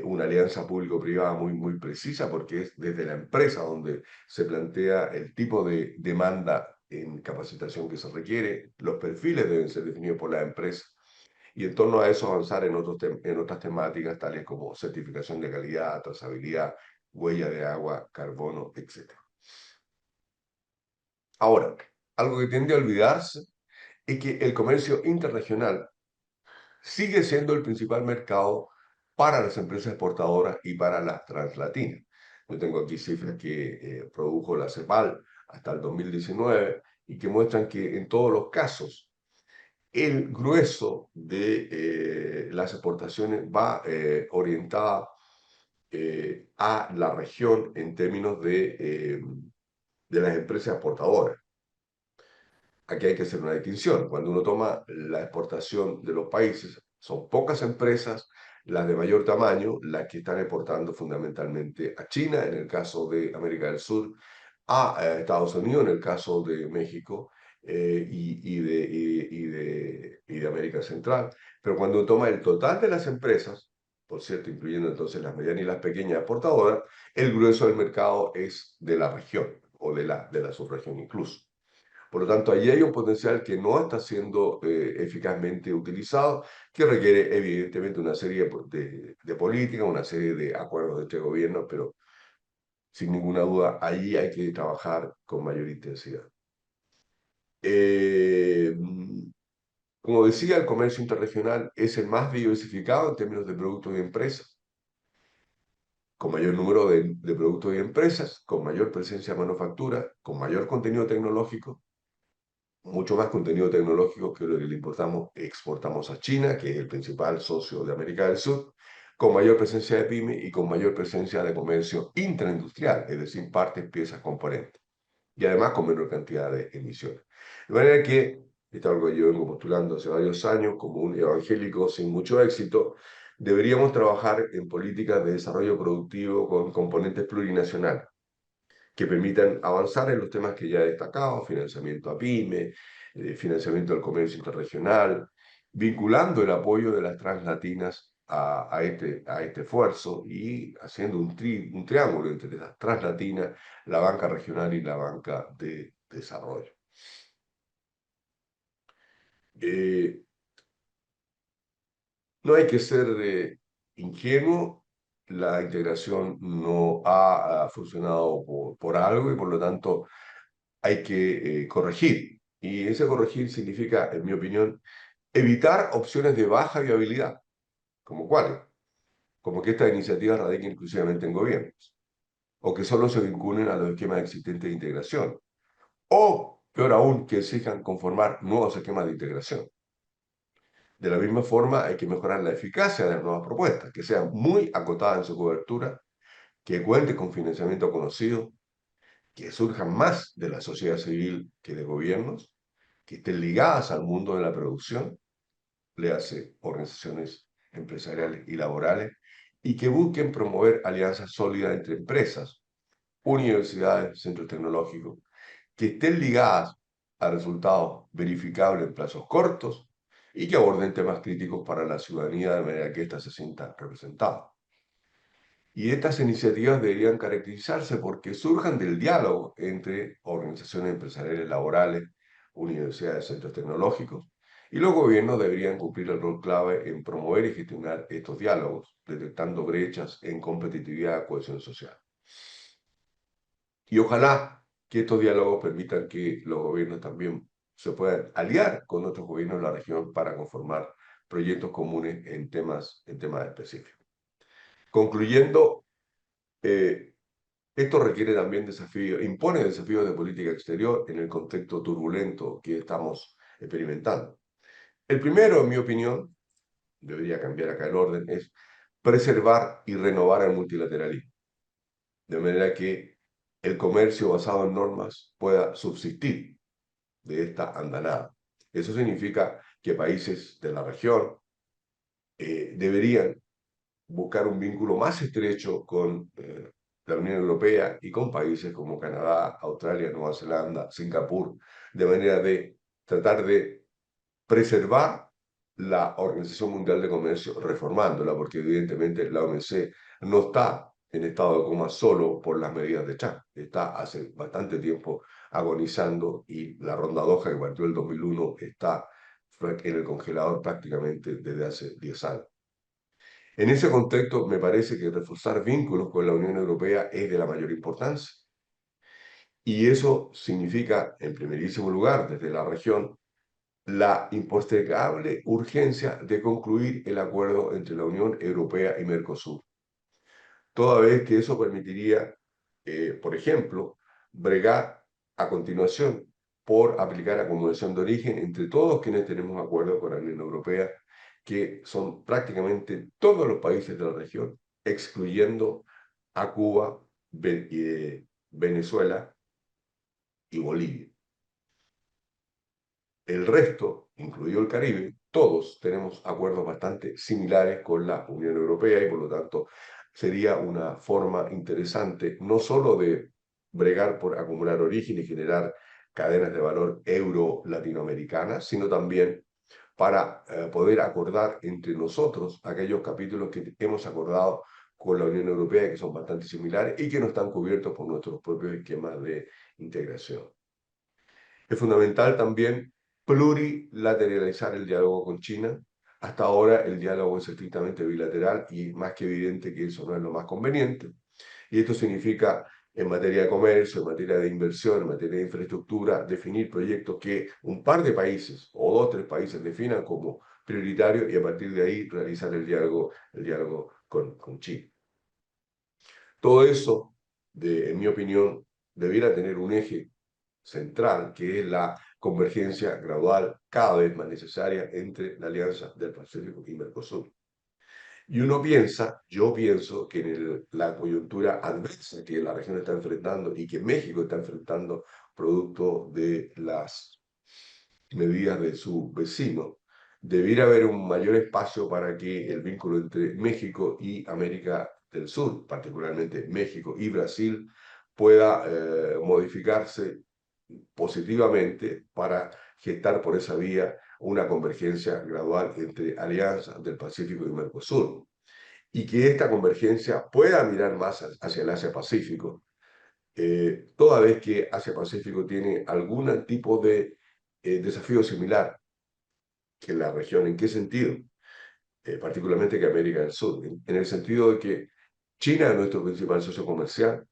una alianza público-privada muy precisa, porque es desde la empresa donde se plantea el tipo de demanda en capacitación que se requiere. Los perfiles deben ser definidos por la empresa. Y en torno a eso avanzar en otras temáticas, tales como certificación de calidad, trazabilidad, huella de agua, carbono, etc. Ahora, algo que tiende a olvidarse es que el comercio interregional sigue siendo el principal mercado para las empresas exportadoras y para las translatinas. Yo tengo aquí cifras que produjo la CEPAL hasta el 2019 y que muestran que en todos los casos el grueso de las exportaciones va orientada a la región en términos de las empresas exportadoras. Aquí hay que hacer una distinción. Cuando uno toma la exportación de los países, son pocas empresas, las de mayor tamaño, las que están exportando fundamentalmente a China, en el caso de América del Sur, a Estados Unidos, en el caso de México y de América Central. Pero cuando uno toma el total de las empresas, por cierto, incluyendo entonces las medianas y las pequeñas exportadoras, el grueso del mercado es de la región o de la subregión incluso. Por lo tanto, allí hay un potencial que no está siendo eficazmente utilizado, que requiere evidentemente una serie de políticas, una serie de acuerdos entre gobiernos, pero sin ninguna duda allí hay que trabajar con mayor intensidad. Como decía, el comercio interregional es el más diversificado en términos de productos y empresas, con mayor número de productos y empresas, con mayor presencia de manufactura, con mayor contenido tecnológico, mucho más contenido tecnológico que lo que le exportamos a China, que es el principal socio de América del Sur, con mayor presencia de pyme y con mayor presencia de comercio intraindustrial, es decir, partes, piezas, componentes, y además con menor cantidad de emisiones. De manera que, esto es algo que yo vengo postulando hace varios años, como un evangélico sin mucho éxito, deberíamos trabajar en políticas de desarrollo productivo con componentes plurinacionales, que permitan avanzar en los temas que ya he destacado: financiamiento a pyme, financiamiento del comercio interregional, vinculando el apoyo de las translatinas a este esfuerzo y haciendo un triángulo entre las translatinas, la banca regional y la banca de desarrollo. No hay que ser ingenuo. La integración no ha funcionado por algo y por lo tanto hay que corregir. Y ese corregir significa, en mi opinión, evitar opciones de baja viabilidad, como cuáles, como que esta iniciativa radique exclusivamente en gobiernos, o que solo se vinculen a los esquemas existentes de integración, o, peor aún, que exijan conformar nuevos esquemas de integración. De la misma forma, hay que mejorar la eficacia de las nuevas propuestas, que sean muy acotadas en su cobertura, que cuenten con financiamiento conocido, que surjan más de la sociedad civil que de gobiernos, que estén ligadas al mundo de la producción, le hace organizaciones empresariales y laborales, y que busquen promover alianzas sólidas entre empresas, universidades, centros tecnológicos, que estén ligadas a resultados verificables en plazos cortos y que aborden temas críticos para la ciudadanía de manera que ésta se sienta representada. Y estas iniciativas deberían caracterizarse porque surjan del diálogo entre organizaciones empresariales laborales, universidades, centros tecnológicos, y los gobiernos deberían cumplir el rol clave en promover y gestionar estos diálogos, detectando brechas en competitividad y cohesión social. Y ojalá que estos diálogos permitan que los gobiernos también se puedan aliar con otros gobiernos de la región para conformar proyectos comunes en temas específicos. Concluyendo, esto requiere también desafíos, impone desafíos de política exterior en el contexto turbulento que estamos experimentando. El primero, en mi opinión, debería cambiar acá el orden, es preservar y renovar el multilateralismo, de manera que el comercio basado en normas pueda subsistir de esta andanada. Eso significa que países de la región deberían buscar un vínculo más estrecho con la Unión Europea y con países como Canadá, Australia, Nueva Zelanda, Singapur, de manera de tratar de preservar la Organización Mundial de Comercio reformándola, porque evidentemente la OMC no está en estado de coma solo por las medidas de Trump, está hace bastante tiempo agonizando y la ronda Doha que partió el 2001 está en el congelador prácticamente desde hace 10 años. En ese contexto, me parece que reforzar vínculos con la Unión Europea es de la mayor importancia. Y eso significa, en primerísimo lugar, desde la región, la impostergable urgencia de concluir el acuerdo entre la Unión Europea y Mercosur, toda vez que eso permitiría, por ejemplo, bregar a continuación por aplicar acumulación de origen entre todos quienes tenemos acuerdo con la Unión Europea, que son prácticamente todos los países de la región, excluyendo a Cuba, Venezuela y Bolivia. El resto, incluido el Caribe, todos tenemos acuerdos bastante similares con la Unión Europea y por lo tanto sería una forma interesante no solo de bregar por acumular origen y generar cadenas de valor euro-latinoamericanas, sino también para poder acordar entre nosotros aquellos capítulos que hemos acordado con la Unión Europea que son bastante similares y que no están cubiertos por nuestros propios esquemas de integración. Es fundamental también plurilateralizar el diálogo con China. Hasta ahora el diálogo es estrictamente bilateral y más que evidente que eso no es lo más conveniente. Y esto significa, en materia de comercio, en materia de inversión, en materia de infraestructura, definir proyectos que un par de países o 2 o 3 países definan como prioritarios y a partir de ahí realizar el diálogo con China. Todo eso, en mi opinión, debiera tener un eje central, que es la convergencia gradual cada vez más necesaria entre la Alianza del Pacífico y Mercosur. Y uno piensa, yo pienso que en la coyuntura adversa que la región está enfrentando y que México está enfrentando producto de las medidas de su vecino, debiera haber un mayor espacio para que el vínculo entre México y América del Sur, particularmente México y Brasil, pueda modificarse positivamente para gestar por esa vía una convergencia gradual entre alianzas del Pacífico y Mercosur. Y que esta convergencia pueda mirar más hacia el Asia-Pacífico, toda vez que Asia-Pacífico tiene algún tipo de desafío similar que la región. ¿En qué sentido? Particularmente que América del Sur, en el sentido de que China es nuestro principal socio comercial,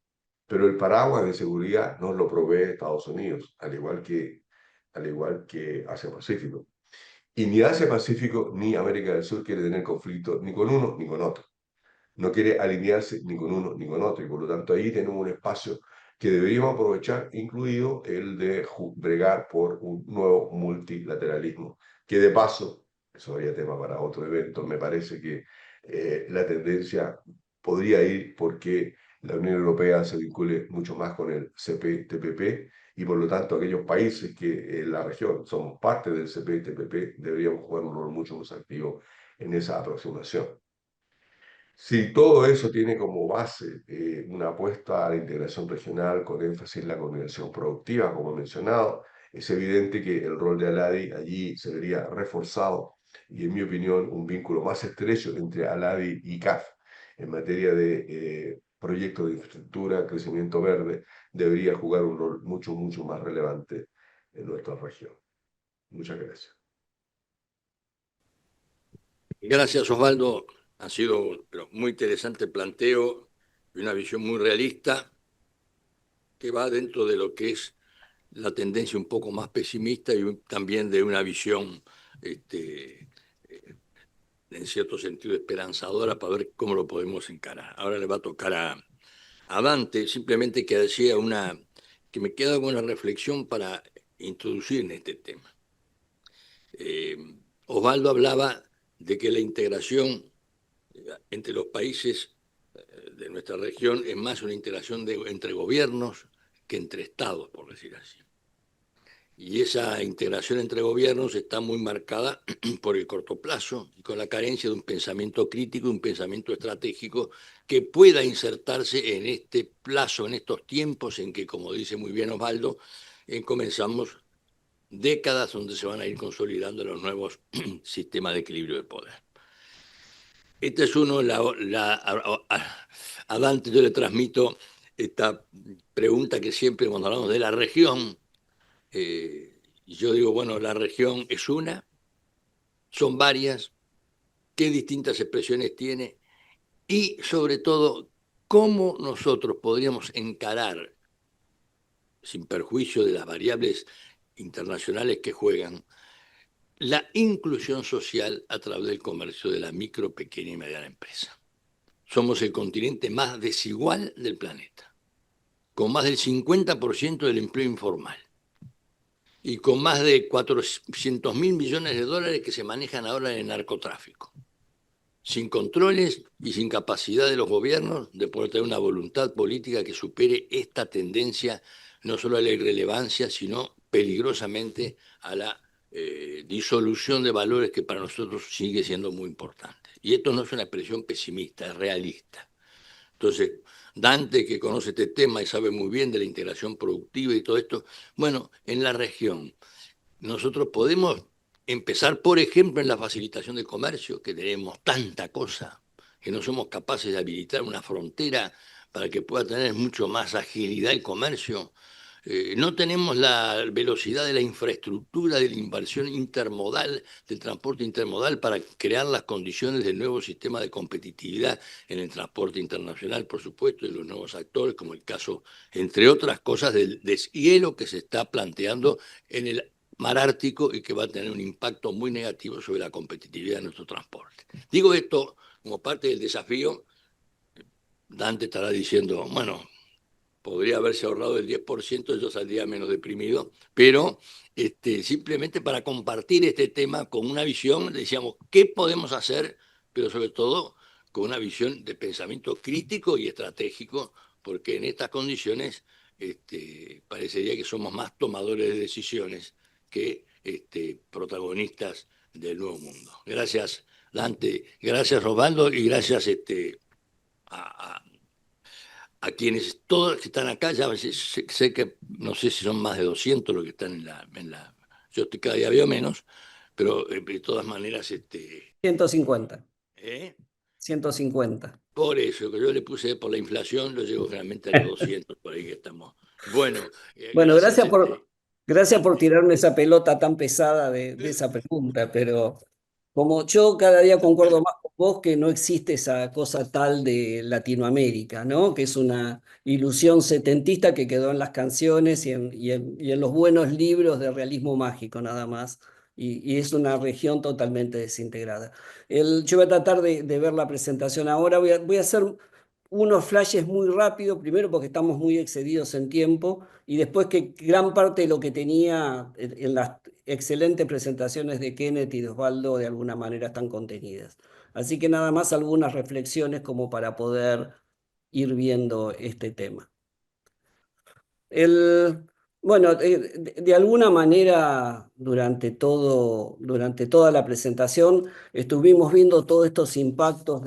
pero el paraguas de seguridad nos lo provee Estados Unidos, al igual que Asia-Pacífico. Y ni Asia-Pacífico ni América del Sur quiere tener conflicto ni con uno ni con otro. no quiere alinearse ni con uno ni con otro, y por lo tanto ahí tenemos un espacio que deberíamos aprovechar, incluido el de bregar por un nuevo multilateralismo, que de paso, eso sería tema para otro evento, me parece que la tendencia podría ir porque la Unión Europea se vincule mucho más con el CPTPP, y por lo tanto aquellos países que en la región somos parte del CPTPP deberíamos jugar un rol mucho más activo en esa aproximación. Si todo eso tiene como base una apuesta a la integración regional con énfasis en la coordinación productiva, como he mencionado, es evidente que el rol de Aladi allí se vería reforzado, y en mi opinión un vínculo más estrecho entre Aladi y CAF en materia de proyectos de infraestructura, crecimiento verde, debería jugar un rol mucho, mucho más relevante en nuestra región. Muchas gracias. Gracias, Osvaldo. Ha sido muy interesante el planteo y una visión muy realista que va dentro de lo que es la tendencia un poco más pesimista y también de una visión, en cierto sentido, esperanzadora para ver cómo lo podemos encarar. Ahora le va a tocar a Dante, simplemente que decía que me queda una reflexión para introducir en este tema. Osvaldo hablaba de que la integración entre los países de nuestra región es más una integración entre gobiernos que entre estados, por decir así. Y esa integración entre gobiernos está muy marcada por el corto plazo y con la carencia de un pensamiento crítico y un pensamiento estratégico que pueda insertarse en este plazo, en estos tiempos en que, como dice muy bien Osvaldo, comenzamos décadas donde se van a ir consolidando los nuevos sistemas de equilibrio de poder. Este es uno, a Dante yo le transmito esta pregunta que siempre cuando hablamos de la región, yo digo, bueno, la región es una, son varias, qué distintas expresiones tiene y sobre todo, cómo nosotros podríamos encarar, sin perjuicio de las variables internacionales que juegan, la inclusión social a través del comercio de la micro, pequeña y mediana empresa. Somos el continente más desigual del planeta, con más del 50% del empleo informal y con más de 400.000 millones de dólares que se manejan ahora en el narcotráfico, sin controles y sin capacidad de los gobiernos de poder tener una voluntad política que supere esta tendencia, no solo a la irrelevancia, sino peligrosamente a la disolución de valores que para nosotros sigue siendo muy importante. Y esto no es una expresión pesimista, es realista. Entonces, Dante, que conoce este tema y sabe muy bien de la integración productiva y todo esto, bueno, en la región nosotros podemos empezar, por ejemplo, en la facilitación del comercio, que tenemos tanta cosa, que no somos capaces de habilitar una frontera para que pueda tener mucho más agilidad el comercio. No tenemos la velocidad de la infraestructura, de la inversión intermodal, del transporte intermodal para crear las condiciones del nuevo sistema de competitividad en el transporte internacional, por supuesto, de los nuevos actores, como el caso, entre otras cosas, del deshielo que se está planteando en el mar Ártico y que va a tener un impacto muy negativo sobre la competitividad de nuestro transporte. Digo esto como parte del desafío. Dante estará diciendo, bueno, podría haberse ahorrado el 10%, yo saldría menos deprimido, pero simplemente para compartir este tema con una visión, decíamos, ¿qué podemos hacer? Pero sobre todo con una visión de pensamiento crítico y estratégico, porque en estas condiciones parecería que somos más tomadores de decisiones que protagonistas del nuevo mundo. Gracias, Dante, gracias, Osvaldo, y gracias a a quienes todos que están acá, ya sé que no sé si son más de 200 los que están yo estoy cada día veo menos, pero de todas maneras, 150. ¿eh? 150. Por eso, que yo le puse por la inflación, lo llego generalmente a los 200, por ahí que estamos. Bueno, Bueno, gracias, gracias por Dante. tirarme esa pelota tan pesada de esa pregunta, pero como yo cada día concuerdo más con vos que no existe esa cosa tal de Latinoamérica, ¿no? Que es una ilusión setentista que quedó en las canciones y en los buenos libros de realismo mágico nada más. y es una región totalmente desintegrada. Yo voy a tratar de ver la presentación ahora, voy a hacer unos flashes muy rápidos, primero porque estamos muy excedidos en tiempo y después que gran parte de lo que tenía en las excelentes presentaciones de Kenneth y de Osvaldo de alguna manera están contenidas. Así que nada más algunas reflexiones como para poder ir viendo este tema. El, bueno, de alguna manera durante toda la presentación estuvimos viendo todos estos impactos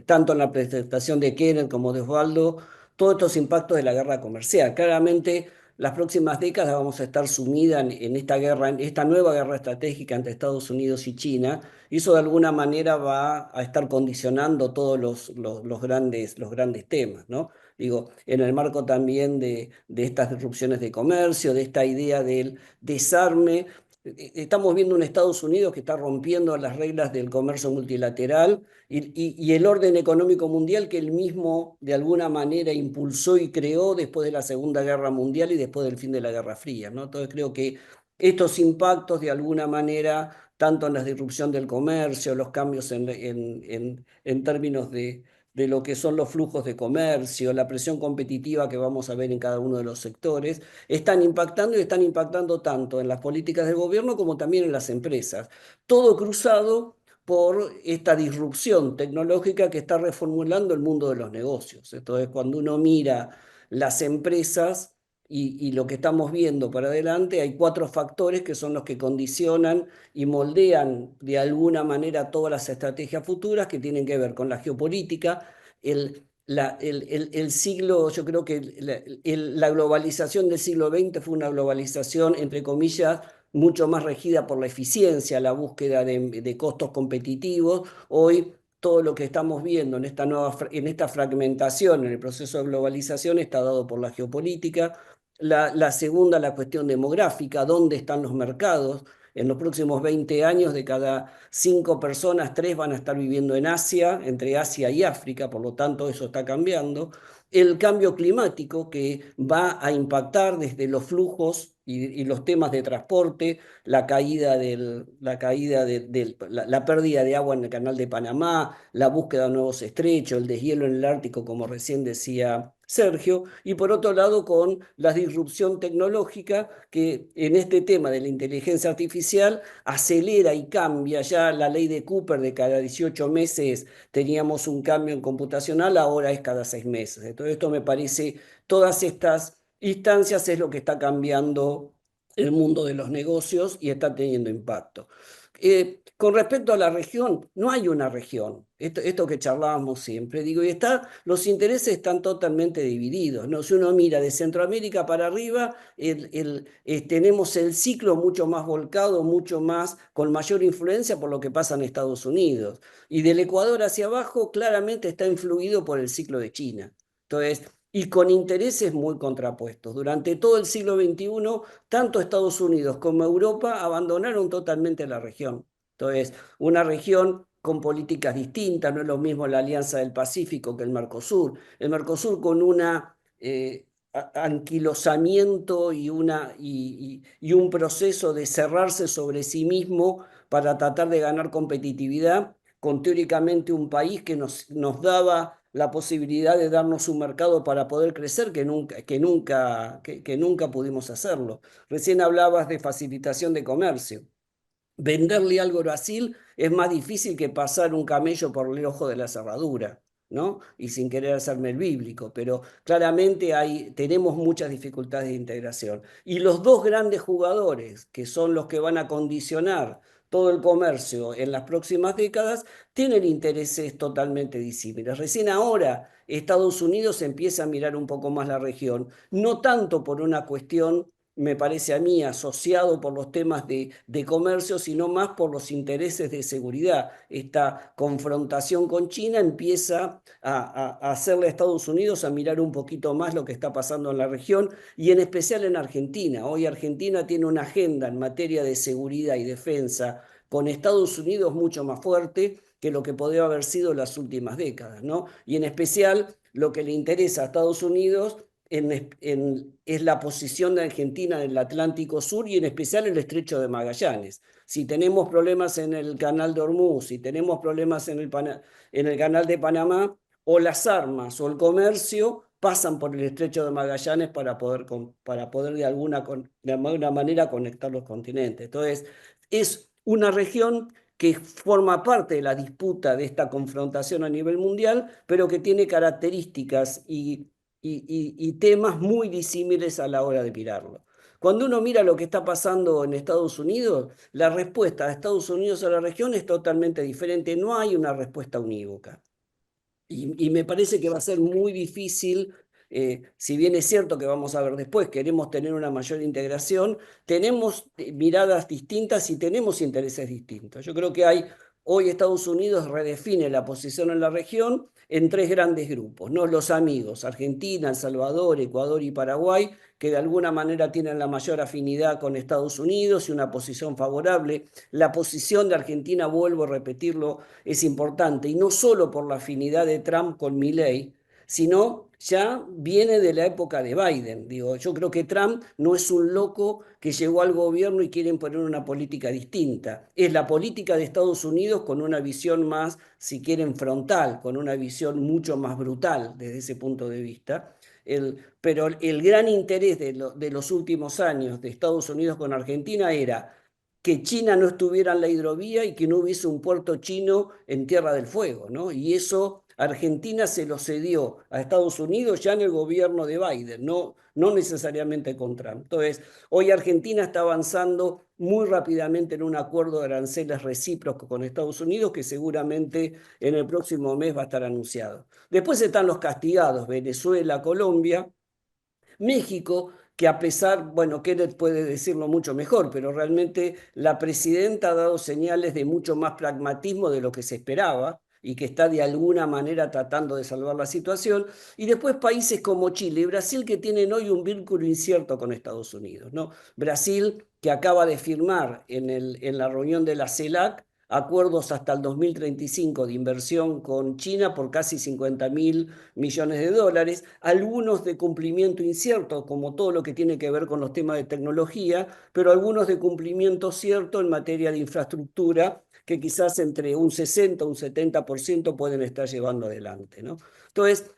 tanto en la presentación de Kenneth como de Osvaldo, todos estos impactos de la guerra comercial. Claramente, las próximas décadas vamos a estar sumidas en esta guerra, en esta nueva guerra estratégica entre Estados Unidos y China, y eso de alguna manera va a estar condicionando todos los grandes temas, ¿no? Digo, en el marco también de estas disrupciones de comercio, de esta idea del desarme. Estamos viendo un Estados Unidos que está rompiendo las reglas del comercio multilateral y el orden económico mundial que él mismo de alguna manera impulsó y creó después de la Segunda Guerra Mundial y después del fin de la Guerra Fría, ¿no? Entonces creo que estos impactos de alguna manera, tanto en la disrupción del comercio, los cambios en términos de lo que son los flujos de comercio, la presión competitiva que vamos a ver en cada uno de los sectores, están impactando y están impactando tanto en las políticas del gobierno como también en las empresas. Todo cruzado por esta disrupción tecnológica que está reformulando el mundo de los negocios. Entonces, cuando uno mira las empresas y lo que estamos viendo para adelante, hay 4 factores que son los que condicionan y moldean de alguna manera todas las estrategias futuras que tienen que ver con la geopolítica, el siglo, yo creo que la globalización del siglo XX fue una globalización, entre comillas, mucho más regida por la eficiencia, la búsqueda de costos competitivos. Hoy todo lo que estamos viendo en esta fragmentación, en el proceso de globalización, está dado por la geopolítica. La segunda, la cuestión demográfica, ¿dónde están los mercados? En los próximos 20 años, de cada 5 personas, 3 van a estar viviendo en Asia, entre Asia y África, por lo tanto eso está cambiando. El cambio climático que va a impactar desde los flujos y los temas de transporte, la pérdida de agua en el canal de Panamá, la búsqueda de nuevos estrechos, el deshielo en el Ártico, como recién decía Sergio, y por otro lado con la disrupción tecnológica que en este tema de la inteligencia artificial acelera y cambia. Ya la ley de Cooper de cada 18 meses teníamos un cambio en computacional, ahora es cada 6 meses. Entonces esto me parece, todas estas instancias es lo que está cambiando el mundo de los negocios y está teniendo impacto. Con respecto a la región, no hay una región, esto que charlábamos siempre, digo, los intereses están totalmente divididos, ¿no? Si uno mira de Centroamérica para arriba, tenemos el ciclo mucho más volcado, mucho más, con mayor influencia por lo que pasa en Estados Unidos, y del Ecuador hacia abajo claramente está influido por el ciclo de China. Entonces, y con intereses muy contrapuestos. Durante todo el siglo XXI, tanto Estados Unidos como Europa abandonaron totalmente la región. Entonces, una región con políticas distintas, no es lo mismo la Alianza del Pacífico que el Mercosur. El Mercosur con una anquilosamiento y un proceso de cerrarse sobre sí mismo para tratar de ganar competitividad, con teóricamente un país que nos daba la posibilidad de darnos un mercado para poder crecer que nunca pudimos hacerlo. Recién hablabas de facilitación de comercio. Venderle algo a Brasil es más difícil que pasar un camello por el ojo de la cerradura, ¿no? Y sin querer hacerme el bíblico, pero claramente tenemos muchas dificultades de integración. Y los dos grandes jugadores, que son los que van a condicionar todo el comercio en las próximas décadas, tienen intereses totalmente disímiles. Recién ahora Estados Unidos empieza a mirar un poco más la región, no tanto por una cuestión, me parece a mí, asociado por los temas de comercio, sino más por los intereses de seguridad. Esta confrontación con China empieza a hacerle a Estados Unidos a mirar un poquito más lo que está pasando en la región y en especial en Argentina. Hoy Argentina tiene una agenda en materia de seguridad y defensa con Estados Unidos mucho más fuerte que lo que podría haber sido las últimas décadas, ¿no? Y en especial lo que le interesa a Estados Unidos es la posición de Argentina en el Atlántico Sur y en especial el Estrecho de Magallanes. Si tenemos problemas en el Canal de Hormuz, si tenemos problemas en el Canal de Panamá, o las armas o el comercio pasan por el Estrecho de Magallanes para poder de alguna manera conectar los continentes. Entonces, es una región que forma parte de la disputa de esta confrontación a nivel mundial, pero que tiene características y temas muy disímiles a la hora de mirarlo. Cuando uno mira lo que está pasando en Estados Unidos, la respuesta de Estados Unidos a la región es totalmente diferente. No hay una respuesta unívoca. Y me parece que va a ser muy difícil, si bien es cierto que vamos a ver después, queremos tener una mayor integración, tenemos miradas distintas y tenemos intereses distintos. Yo creo que hoy Estados Unidos redefine la posición en la región en tres grandes grupos, ¿no? Los amigos, Argentina, El Salvador, Ecuador y Paraguay, que de alguna manera tienen la mayor afinidad con Estados Unidos y una posición favorable. La posición de Argentina, vuelvo a repetirlo, es importante, y no solo por la afinidad de Trump con Milley, sino ya viene de la época de Biden. Digo, yo creo que Trump no es un loco que llegó al gobierno y quiere imponer una política distinta. Es la política de Estados Unidos con una visión más, si quieren, frontal, con una visión mucho más brutal desde ese punto de vista. Pero el gran interés de los últimos años de Estados Unidos con Argentina era que China no estuviera en la hidrovía y que no hubiese un puerto chino en Tierra del Fuego, ¿no? Y eso Argentina se lo cedió a Estados Unidos ya en el gobierno de Biden, no necesariamente con Trump. Entonces, hoy Argentina está avanzando muy rápidamente en un acuerdo de aranceles recíprocos con Estados Unidos que seguramente en el próximo mes va a estar anunciado. Después están los castigados, Venezuela, Colombia, México, que a pesar, bueno, Kenneth puede decirlo mucho mejor, pero realmente la presidenta ha dado señales de mucho más pragmatismo de lo que se esperaba y que está de alguna manera tratando de salvar la situación. Y después países como Chile y Brasil que tienen hoy un vínculo incierto con Estados Unidos, ¿no? Brasil, que acaba de firmar en la reunión de la CELAC acuerdos hasta el 2035 de inversión con China por casi 50.000 millones de dólares, algunos de cumplimiento incierto, como todo lo que tiene que ver con los temas de tecnología, pero algunos de cumplimiento cierto en materia de infraestructura, que quizás entre un 60 o un 70% pueden estar llevando adelante, ¿no? Entonces,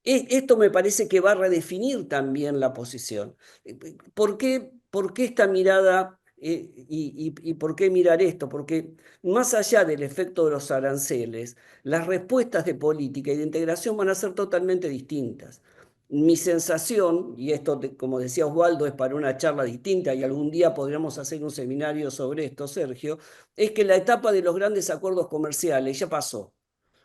esto me parece que va a redefinir también la posición. ¿Por qué esta mirada y por qué mirar esto? Porque más allá del efecto de los aranceles, las respuestas de política y de integración van a ser totalmente distintas. Mi sensación, y esto, como decía Osvaldo, es para una charla distinta y algún día podríamos hacer un seminario sobre esto, Sergio, es que la etapa de los grandes acuerdos comerciales ya pasó.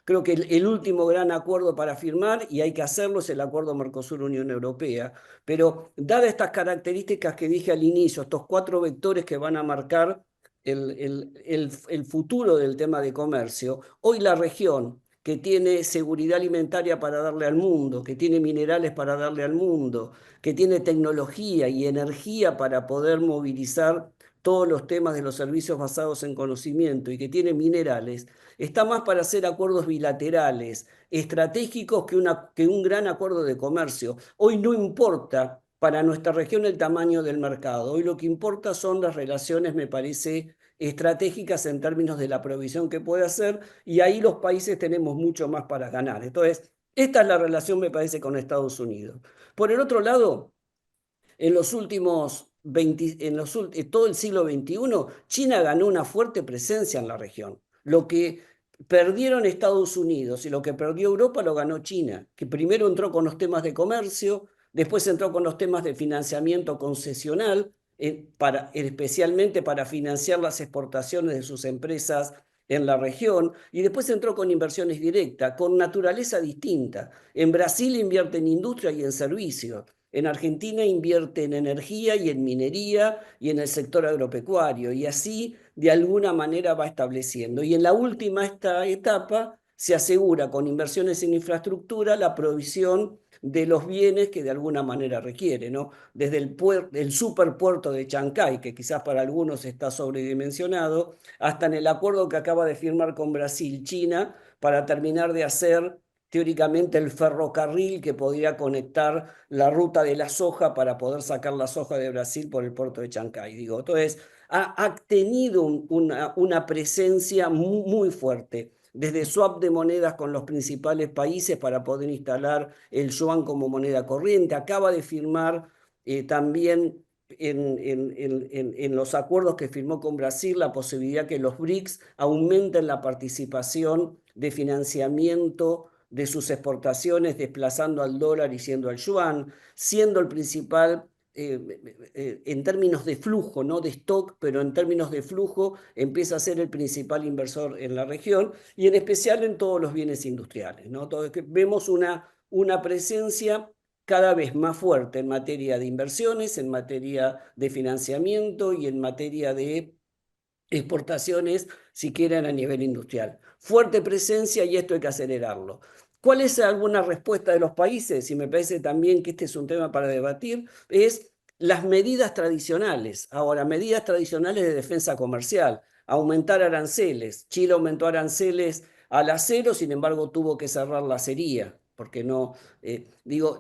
Creo que el último gran acuerdo para firmar, y hay que hacerlo, es el acuerdo Mercosur-Unión Europea. Pero dadas estas características que dije al inicio, estos cuatro vectores que van a marcar el futuro del tema de comercio, hoy la región que tiene seguridad alimentaria para darle al mundo, que tiene minerales para darle al mundo, que tiene tecnología y energía para poder movilizar todos los temas de los servicios basados en conocimiento y que tiene minerales, está más para hacer acuerdos bilaterales, estratégicos, que un gran acuerdo de comercio. Hoy no importa para nuestra región el tamaño del mercado, hoy lo que importa son las relaciones, me parece, estratégicas en términos de la provisión que puede hacer, y ahí los países tenemos mucho más para ganar. Entonces, esta es la relación, me parece, con Estados Unidos. Por el otro lado, en los últimos 20, todo el siglo XXI, China ganó una fuerte presencia en la región. Lo que perdieron Estados Unidos y lo que perdió Europa lo ganó China, que primero entró con los temas de comercio, después entró con los temas de financiamiento concesional, especialmente para financiar las exportaciones de sus empresas en la región, y después entró con inversiones directas, con naturaleza distinta. En Brasil invierte en industria y en servicios. En Argentina invierte en energía y en minería y en el sector agropecuario, y así de alguna manera va estableciendo. Y en la última etapa se asegura con inversiones en infraestructura la provisión de los bienes que de alguna manera requiere, ¿no? Desde el superpuerto de Chancay, que quizás para algunos está sobredimensionado, hasta en el acuerdo que acaba de firmar con Brasil, China, para terminar de hacer teóricamente el ferrocarril que podría conectar la ruta de la soja para poder sacar la soja de Brasil por el puerto de Chancay. Digo, entonces, ha tenido una presencia muy fuerte, desde swap de monedas con los principales países para poder instalar el yuan como moneda corriente. Acaba de firmar también en los acuerdos que firmó con Brasil la posibilidad que los BRICS aumenten la participación de financiamiento de sus exportaciones, desplazando al dólar y yendo al yuan, siendo el principal en términos de flujo, no de stock, pero en términos de flujo, empieza a ser el principal inversor en la región y en especial en todos los bienes industriales, ¿no? Entonces, vemos una presencia cada vez más fuerte en materia de inversiones, en materia de financiamiento y en materia de exportaciones, si quieren, a nivel industrial. Fuerte presencia y esto hay que acelerarlo. ¿Cuál es alguna respuesta de los países? Y me parece también que este es un tema para debatir, es las medidas tradicionales. Ahora, medidas tradicionales de defensa comercial, aumentar aranceles. Chile aumentó aranceles al acero, sin embargo tuvo que cerrar la acería, porque no,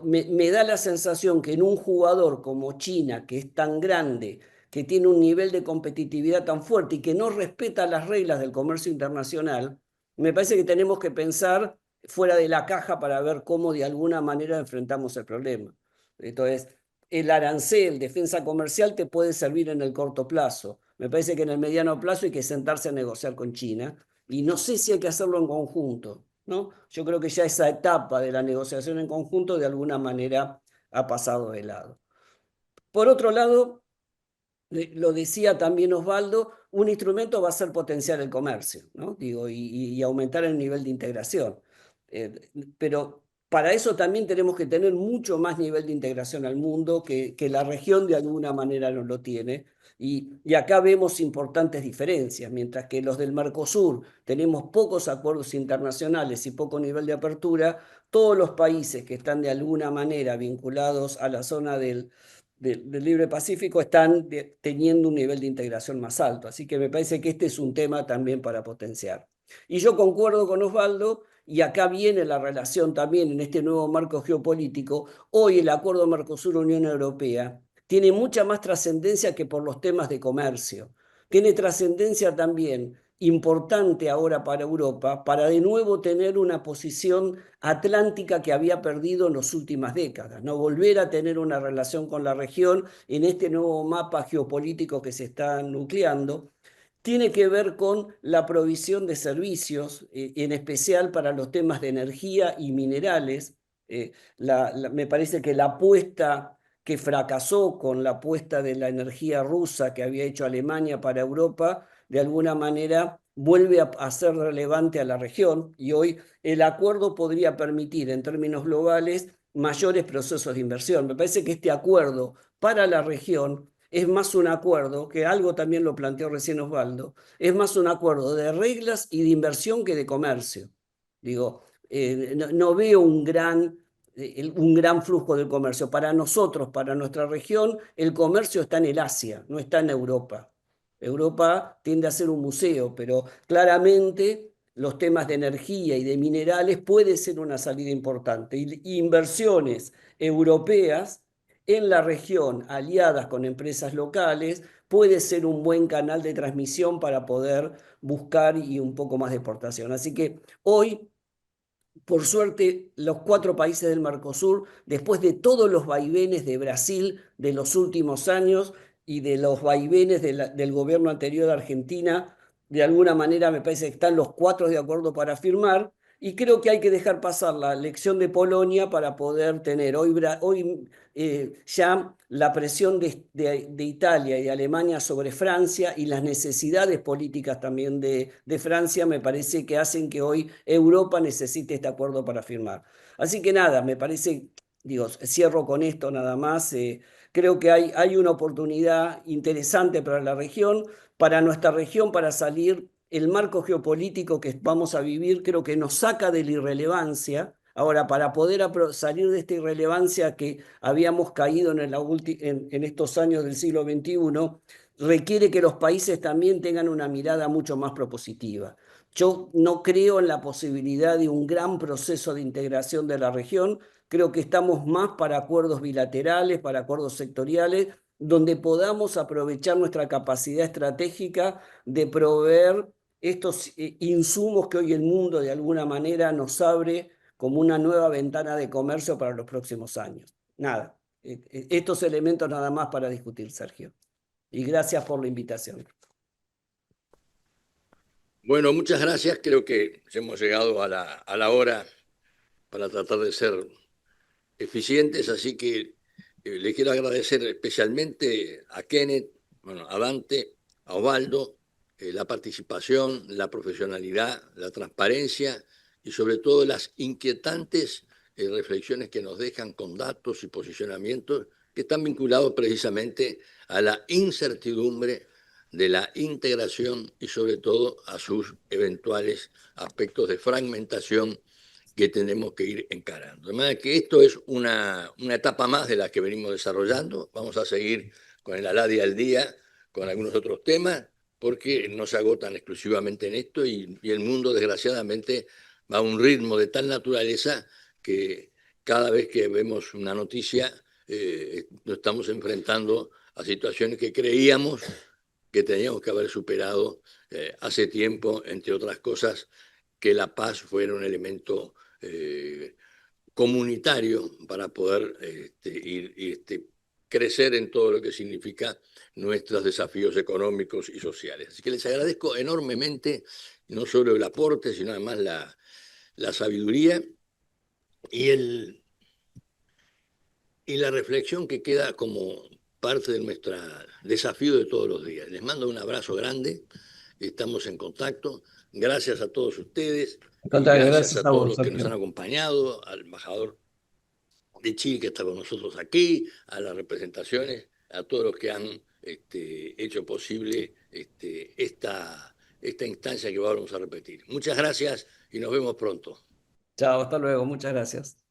me da la sensación que en un jugador como China, que es tan grande, que tiene un nivel de competitividad tan fuerte y que no respeta las reglas del comercio internacional, me parece que tenemos que pensar fuera de la caja para ver cómo de alguna manera enfrentamos el problema. Entonces, el arancel, defensa comercial, te puede servir en el corto plazo. Me parece que en el mediano plazo hay que sentarse a negociar con China y no sé si hay que hacerlo en conjunto, ¿no? Yo creo que ya esa etapa de la negociación en conjunto de alguna manera ha pasado de lado. Por otro lado, lo decía también Osvaldo, un instrumento va a ser potenciar el comercio, ¿no? Digo, y aumentar el nivel de integración. Pero para eso también tenemos que tener mucho más nivel de integración al mundo, que la región de alguna manera no lo tiene. Y acá vemos importantes diferencias, mientras que los del Mercosur tenemos pocos acuerdos internacionales y poco nivel de apertura, todos los países que están de alguna manera vinculados a la zona del Libre Pacífico están teniendo un nivel de integración más alto. Así que me parece que este es un tema también para potenciar. Y yo concuerdo con Osvaldo, y acá viene la relación también en este nuevo marco geopolítico. Hoy el acuerdo Mercosur-Unión Europea tiene mucha más trascendencia que por los temas de comercio. Tiene trascendencia también importante ahora para Europa, para de nuevo tener una posición atlántica que había perdido en las últimas décadas, ¿no? Volver a tener una relación con la región en este nuevo mapa geopolítico que se está nucleando. Tiene que ver con la provisión de servicios, en especial para los temas de energía y minerales. Me parece que la apuesta que fracasó con la apuesta de la energía rusa que había hecho Alemania para Europa, de alguna manera vuelve a ser relevante a la región y hoy el acuerdo podría permitir en términos globales mayores procesos de inversión. Me parece que este acuerdo para la región es más un acuerdo, que algo también lo planteó recién Osvaldo, es más un acuerdo de reglas y de inversión que de comercio. Digo, no veo un gran flujo del comercio. Para nosotros, para nuestra región, el comercio está en el Asia, no está en Europa. Europa tiende a ser un museo, pero claramente los temas de energía y de minerales puede ser una salida importante. Y inversiones europeas en la región, aliadas con empresas locales, puede ser un buen canal de transmisión para poder buscar y un poco más de exportación. Así que hoy, por suerte, los 4 países del Mercosur, después de todos los vaivenes de Brasil de los últimos años y de los vaivenes del gobierno anterior de Argentina, de alguna manera me parece que están los 4 de acuerdo para firmar, y creo que hay que dejar pasar la elección de Polonia para poder tener hoy ya la presión de Italia y de Alemania sobre Francia y las necesidades políticas también de Francia me parece que hacen que hoy Europa necesite este acuerdo para firmar. Así que nada, me parece, digo, cierro con esto nada más. Creo que hay una oportunidad interesante para la región, para nuestra región, para salir. El marco geopolítico que vamos a vivir creo que nos saca de la irrelevancia Ahora, para poder salir de esta irrelevancia que habíamos caído en estos años del siglo XXI, requiere que los países también tengan una mirada mucho más propositiva. Yo no creo en la posibilidad de un gran proceso de integración de la región. Creo que estamos más para acuerdos bilaterales, para acuerdos sectoriales, donde podamos aprovechar nuestra capacidad estratégica de proveer estos insumos que hoy el mundo de alguna manera nos abre como una nueva ventana de comercio para los próximos años. Nada, estos elementos nada más para discutir, Sergio. Y gracias por la invitación. Bueno, muchas gracias. Creo que hemos llegado a la hora para tratar de ser eficientes, así que le quiero agradecer especialmente a Kenneth, bueno, a Dante, a Osvaldo, la participación, la profesionalidad, la transparencia y sobre todo las inquietantes reflexiones que nos dejan con datos y posicionamientos que están vinculados precisamente a la incertidumbre de la integración y sobre todo a sus eventuales aspectos de fragmentación que tenemos que ir encarando. De manera que esto es una etapa más de la que venimos desarrollando. Vamos a seguir con el Aladi al día, con algunos otros temas, porque no se agotan exclusivamente en esto y el mundo, desgraciadamente, va a un ritmo de tal naturaleza que cada vez que vemos una noticia nos estamos enfrentando a situaciones que creíamos que teníamos que haber superado hace tiempo, entre otras cosas, que la paz fuera un elemento comunitario para poder crecer en todo lo que significa nuestros desafíos económicos y sociales. Así que les agradezco enormemente no solo el aporte, sino además la sabiduría y la reflexión que queda como parte de nuestro desafío de todos los días. Les mando un abrazo grande, estamos en contacto. Gracias a todos ustedes Al y contrario, gracias gracias a a todos vos, los que nos han Sergio. acompañado, al embajador de Chile que está con nosotros aquí, a las representaciones, a todos los que han hecho posible esta instancia que vamos a repetir. Muchas gracias y nos vemos pronto. Chao, hasta luego. Muchas gracias.